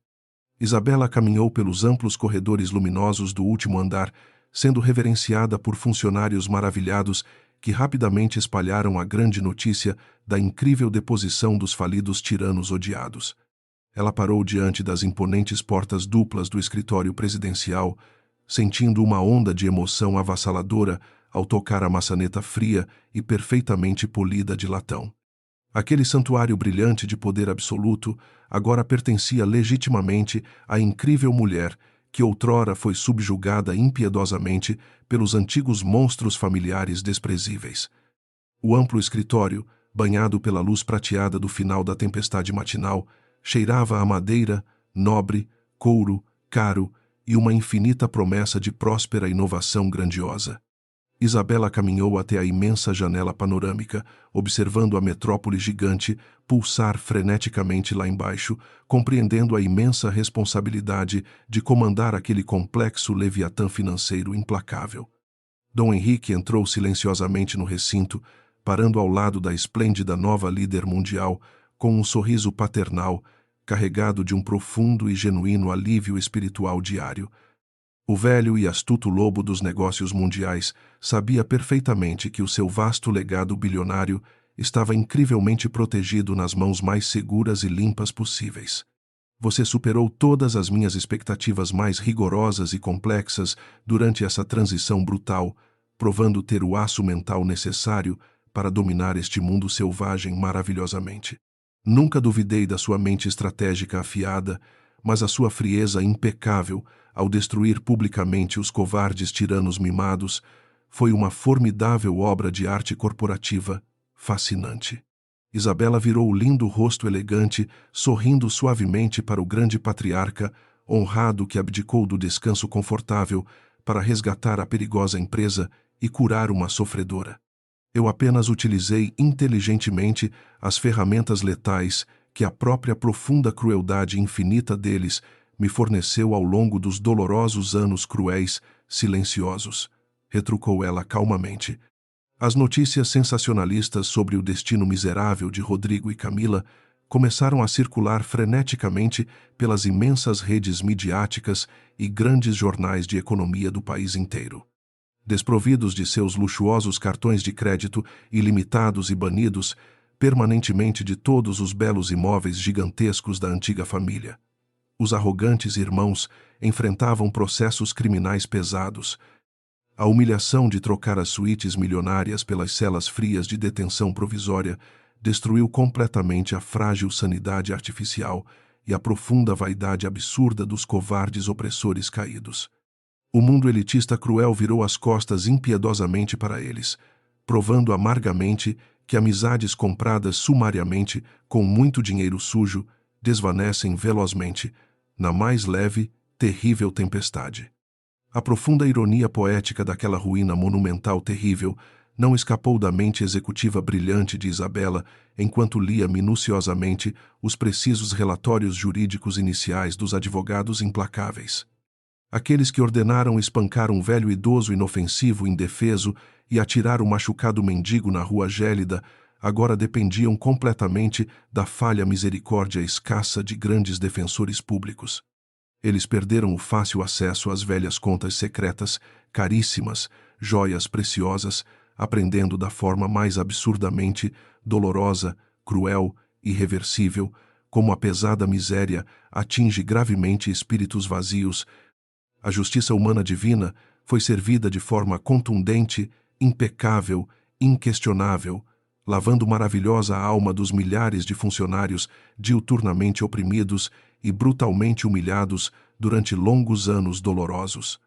Isabela caminhou pelos amplos corredores luminosos do último andar, sendo reverenciada por funcionários maravilhados que rapidamente espalharam a grande notícia da incrível deposição dos falidos tiranos odiados. Ela parou diante das imponentes portas duplas do escritório presidencial, sentindo uma onda de emoção avassaladora ao tocar a maçaneta fria e perfeitamente polida de latão. Aquele santuário brilhante de poder absoluto agora pertencia legitimamente à incrível mulher que outrora foi subjugada impiedosamente pelos antigos monstros familiares desprezíveis. O amplo escritório, banhado pela luz prateada do final da tempestade matinal, cheirava a madeira, nobre, couro, caro e uma infinita promessa de próspera inovação grandiosa. Isabela caminhou até a imensa janela panorâmica, observando a metrópole gigante pulsar freneticamente lá embaixo, compreendendo a imensa responsabilidade de comandar aquele complexo leviatã financeiro implacável. Dom Henrique entrou silenciosamente no recinto, parando ao lado da esplêndida nova líder mundial, com um sorriso paternal, carregado de um profundo e genuíno alívio espiritual diário. O velho e astuto lobo dos negócios mundiais sabia perfeitamente que o seu vasto legado bilionário estava incrivelmente protegido nas mãos mais seguras e limpas possíveis. Você superou todas as minhas expectativas mais rigorosas e complexas durante essa transição brutal, provando ter o aço mental necessário para dominar este mundo selvagem maravilhosamente. Nunca duvidei da sua mente estratégica afiada, mas a sua frieza impecável ao destruir publicamente os covardes tiranos mimados foi uma formidável obra de arte corporativa, fascinante. Isabela virou o lindo rosto elegante, sorrindo suavemente para o grande patriarca, honrado que abdicou do descanso confortável para resgatar a perigosa empresa e curar uma sofredora. Eu apenas utilizei inteligentemente as ferramentas letais que a própria profunda crueldade infinita deles me forneceu ao longo dos dolorosos anos cruéis, silenciosos, retrucou ela calmamente. As notícias sensacionalistas sobre o destino miserável de Rodrigo e Camila começaram a circular freneticamente pelas imensas redes midiáticas e grandes jornais de economia do país inteiro. Desprovidos de seus luxuosos cartões de crédito ilimitados e banidos permanentemente de todos os belos imóveis gigantescos da antiga família, os arrogantes irmãos enfrentavam processos criminais pesados. A humilhação de trocar as suítes milionárias pelas celas frias de detenção provisória destruiu completamente a frágil sanidade artificial e a profunda vaidade absurda dos covardes opressores caídos. O mundo elitista cruel virou as costas impiedosamente para eles, provando amargamente que amizades compradas sumariamente com muito dinheiro sujo desvanecem velozmente na mais leve, terrível tempestade. A profunda ironia poética daquela ruína monumental terrível não escapou da mente executiva brilhante de Isabela enquanto lia minuciosamente os precisos relatórios jurídicos iniciais dos advogados implacáveis. Aqueles que ordenaram espancar um velho idoso inofensivo indefeso e atirar o machucado mendigo na rua gélida agora dependiam completamente da falha misericórdia escassa de grandes defensores públicos. Eles perderam o fácil acesso às velhas contas secretas, caríssimas, joias preciosas, aprendendo da forma mais absurdamente dolorosa, cruel, irreversível, como a pesada miséria atinge gravemente espíritos vazios. A justiça humana divina foi servida de forma contundente, impecável, inquestionável, lavando maravilhosa a alma dos milhares de funcionários diuturnamente oprimidos e brutalmente humilhados durante longos anos dolorosos.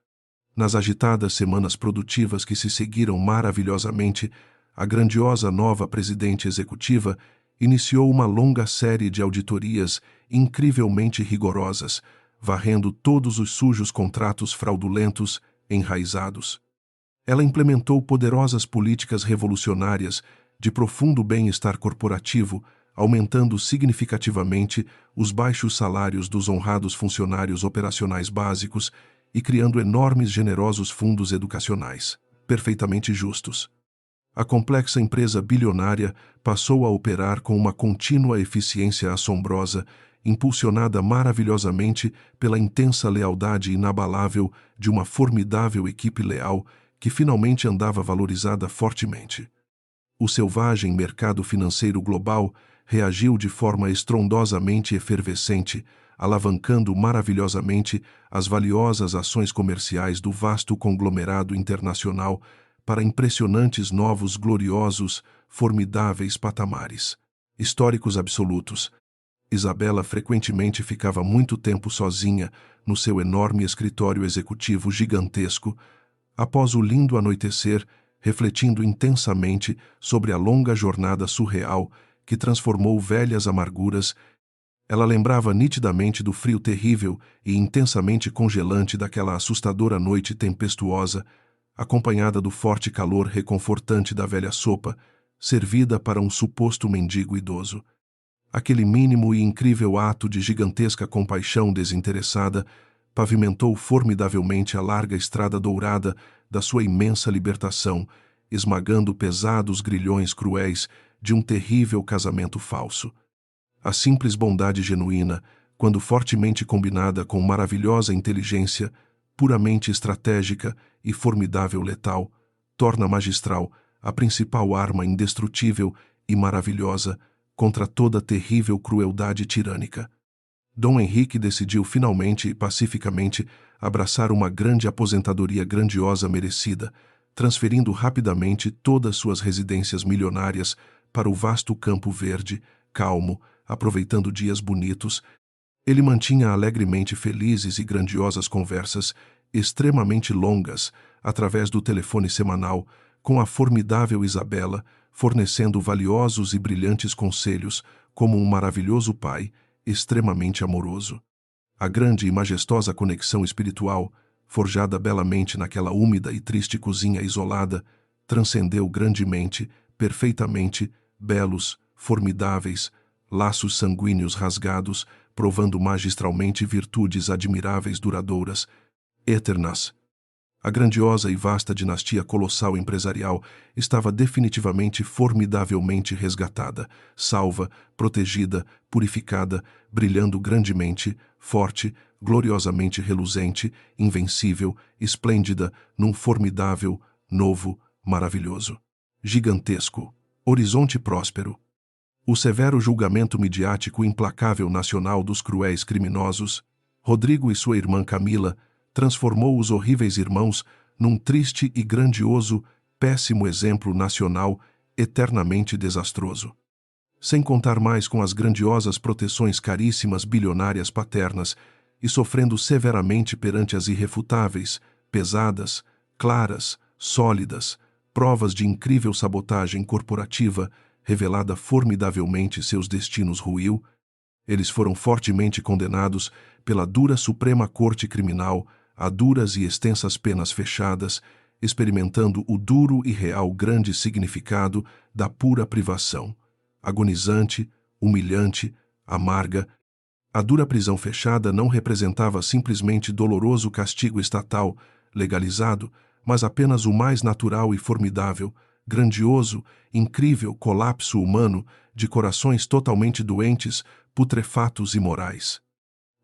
Nas agitadas semanas produtivas que se seguiram maravilhosamente, a grandiosa nova presidente executiva iniciou uma longa série de auditorias incrivelmente rigorosas, varrendo todos os sujos contratos fraudulentos enraizados. Ela implementou poderosas políticas revolucionárias de profundo bem-estar corporativo, aumentando significativamente os baixos salários dos honrados funcionários operacionais básicos e criando enormes generosos fundos educacionais, perfeitamente justos. A complexa empresa bilionária passou a operar com uma contínua eficiência assombrosa, impulsionada maravilhosamente pela intensa lealdade inabalável de uma formidável equipe leal que finalmente andava valorizada fortemente. O selvagem mercado financeiro global reagiu de forma estrondosamente efervescente alavancando maravilhosamente as valiosas ações comerciais do vasto conglomerado internacional para impressionantes novos gloriosos, formidáveis patamares. Históricos absolutos. Isabela frequentemente ficava muito tempo sozinha no seu enorme escritório executivo gigantesco, após o lindo anoitecer, refletindo intensamente sobre a longa jornada surreal que transformou velhas amarguras. Ela lembrava nitidamente do frio terrível e intensamente congelante daquela assustadora noite tempestuosa, acompanhada do forte calor reconfortante da velha sopa, servida para um suposto mendigo idoso. Aquele mínimo e incrível ato de gigantesca compaixão desinteressada pavimentou formidavelmente a larga estrada dourada da sua imensa libertação, esmagando pesados grilhões cruéis de um terrível casamento falso. A simples bondade genuína, quando fortemente combinada com maravilhosa inteligência, puramente estratégica e formidável letal, torna magistral a principal arma indestrutível e maravilhosa contra toda terrível crueldade tirânica. Dom Henrique decidiu finalmente e pacificamente abraçar uma grande aposentadoria grandiosa merecida, transferindo rapidamente todas suas residências milionárias para o vasto campo verde, calmo, aproveitando dias bonitos. Ele mantinha alegremente felizes e grandiosas conversas, extremamente longas, através do telefone semanal, com a formidável Isabela, fornecendo valiosos e brilhantes conselhos, como um maravilhoso pai, extremamente amoroso. A grande e majestosa conexão espiritual, forjada belamente naquela úmida e triste cozinha isolada, transcendeu grandemente, perfeitamente, belos, formidáveis, laços sanguíneos rasgados, provando magistralmente virtudes admiráveis duradouras, eternas. A grandiosa e vasta dinastia colossal empresarial estava definitivamente formidavelmente resgatada, salva, protegida, purificada, brilhando grandemente, forte, gloriosamente reluzente, invencível, esplêndida, num formidável, novo, maravilhoso, gigantesco, horizonte próspero. O severo julgamento midiático implacável nacional dos cruéis criminosos, Rodrigo e sua irmã Camila, transformou os horríveis irmãos num triste e grandioso, péssimo exemplo nacional, eternamente desastroso. Sem contar mais com as grandiosas proteções caríssimas bilionárias paternas, e sofrendo severamente perante as irrefutáveis, pesadas, claras, sólidas, provas de incrível sabotagem corporativa, revelada formidavelmente seus destinos ruiu, eles foram fortemente condenados pela dura Suprema Corte Criminal a duras e extensas penas fechadas, experimentando o duro e real grande significado da pura privação, agonizante, humilhante, amarga. A dura prisão fechada não representava simplesmente doloroso castigo estatal, legalizado, mas apenas o mais natural e formidável, grandioso, incrível colapso humano de corações totalmente doentes, putrefatos e morais.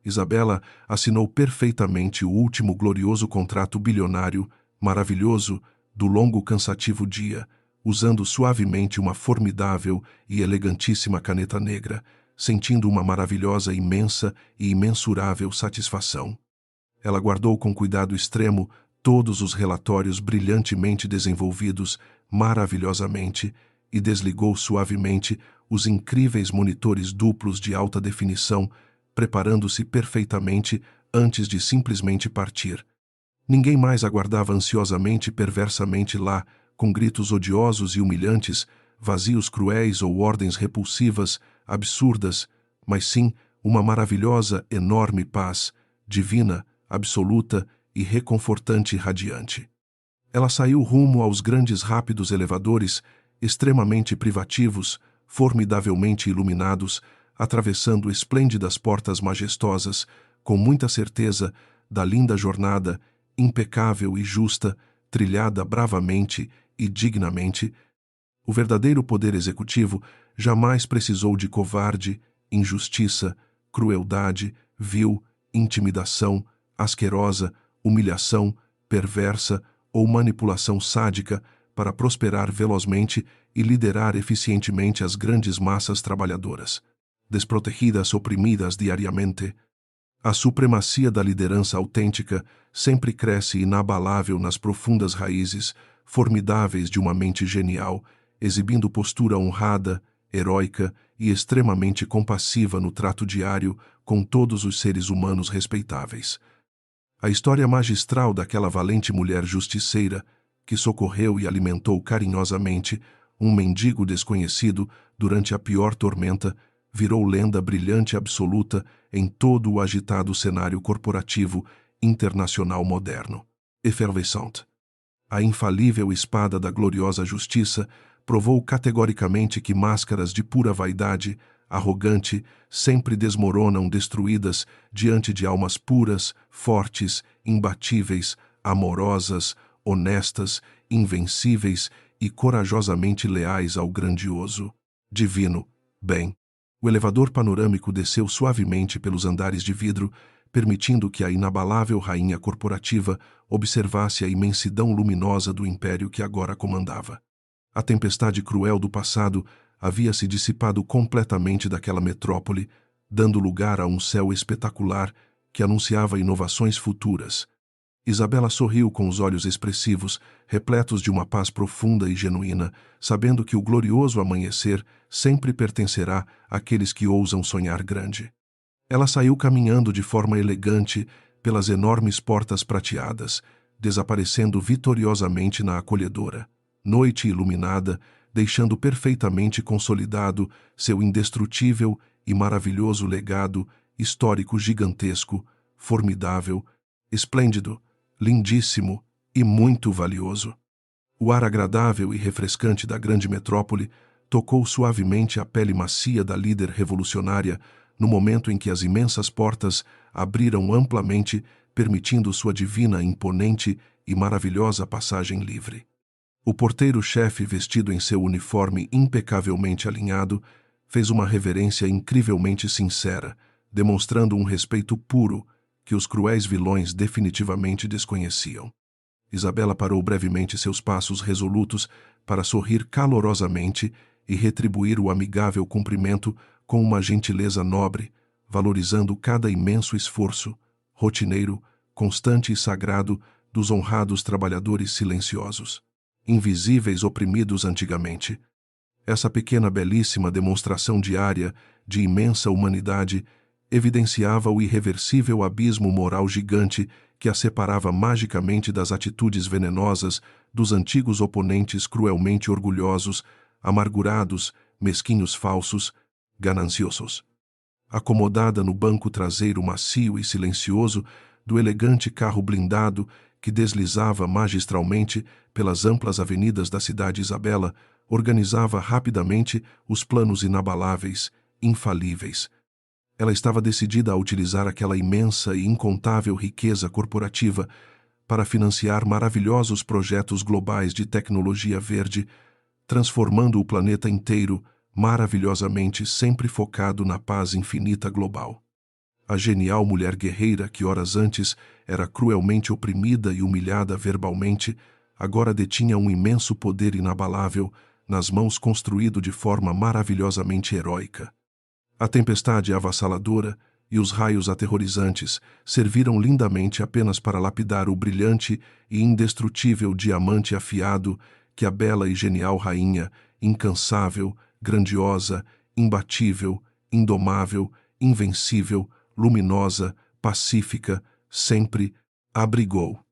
Isabela assinou perfeitamente o último glorioso contrato bilionário, maravilhoso, do longo cansativo dia, usando suavemente uma formidável e elegantíssima caneta negra, sentindo uma maravilhosa, imensa e imensurável satisfação. Ela guardou com cuidado extremo todos os relatórios brilhantemente desenvolvidos, maravilhosamente, e desligou suavemente os incríveis monitores duplos de alta definição, preparando-se perfeitamente antes de simplesmente partir. Ninguém mais aguardava ansiosamente e perversamente lá, com gritos odiosos e humilhantes, vazios cruéis ou ordens repulsivas, absurdas, mas sim uma maravilhosa, enorme paz, divina, absoluta e reconfortante e radiante. Ela saiu rumo aos grandes rápidos elevadores, extremamente privativos, formidavelmente iluminados, atravessando esplêndidas portas majestosas, com muita certeza da linda jornada, impecável e justa, trilhada bravamente e dignamente. O verdadeiro poder executivo jamais precisou de covarde, injustiça, crueldade, vil, intimidação, asquerosa, humilhação, perversa ou manipulação sádica para prosperar velozmente e liderar eficientemente as grandes massas trabalhadoras, desprotegidas, oprimidas diariamente. A supremacia da liderança autêntica sempre cresce inabalável nas profundas raízes, formidáveis de uma mente genial, exibindo postura honrada, heróica e extremamente compassiva no trato diário com todos os seres humanos respeitáveis. A história magistral daquela valente mulher justiceira que socorreu e alimentou carinhosamente um mendigo desconhecido durante a pior tormenta virou lenda brilhante absoluta em todo o agitado cenário corporativo internacional moderno. Effervescente. A infalível espada da gloriosa justiça provou categoricamente que máscaras de pura vaidade, arrogante, sempre desmoronam destruídas diante de almas puras, fortes, imbatíveis, amorosas, honestas, invencíveis e corajosamente leais ao grandioso, divino, bem. O elevador panorâmico desceu suavemente pelos andares de vidro, permitindo que a inabalável rainha corporativa observasse a imensidão luminosa do império que agora comandava. A tempestade cruel do passado havia se dissipado completamente daquela metrópole, dando lugar a um céu espetacular que anunciava inovações futuras. Isabela sorriu com os olhos expressivos, repletos de uma paz profunda e genuína, sabendo que o glorioso amanhecer sempre pertencerá àqueles que ousam sonhar grande. Ela saiu caminhando de forma elegante pelas enormes portas prateadas, desaparecendo vitoriosamente na acolhedora noite iluminada, deixando perfeitamente consolidado seu indestrutível e maravilhoso legado histórico gigantesco, formidável, esplêndido, lindíssimo e muito valioso. O ar agradável e refrescante da grande metrópole tocou suavemente a pele macia da líder revolucionária no momento em que as imensas portas abriram amplamente, permitindo sua divina, imponente e maravilhosa passagem livre. O porteiro-chefe, vestido em seu uniforme impecavelmente alinhado, fez uma reverência incrivelmente sincera, demonstrando um respeito puro que os cruéis vilões definitivamente desconheciam. Isabela parou brevemente seus passos resolutos para sorrir calorosamente e retribuir o amigável cumprimento com uma gentileza nobre, valorizando cada imenso esforço, rotineiro, constante e sagrado dos honrados trabalhadores silenciosos, invisíveis oprimidos antigamente. Essa pequena belíssima demonstração diária de imensa humanidade evidenciava o irreversível abismo moral gigante que a separava magicamente das atitudes venenosas dos antigos oponentes cruelmente orgulhosos, amargurados, mesquinhos falsos, gananciosos. Acomodada no banco traseiro macio e silencioso do elegante carro blindado que deslizava magistralmente pelas amplas avenidas da cidade, Isabela organizava rapidamente os planos inabaláveis, infalíveis. Ela estava decidida a utilizar aquela imensa e incontável riqueza corporativa para financiar maravilhosos projetos globais de tecnologia verde, transformando o planeta inteiro maravilhosamente sempre focado na paz infinita global. A genial mulher guerreira que horas antes era cruelmente oprimida e humilhada verbalmente, agora detinha um imenso poder inabalável nas mãos construído de forma maravilhosamente heróica. A tempestade avassaladora e os raios aterrorizantes serviram lindamente apenas para lapidar o brilhante e indestrutível diamante afiado que a bela e genial rainha, incansável, grandiosa, imbatível, indomável, invencível, luminosa, pacífica, sempre abrigou.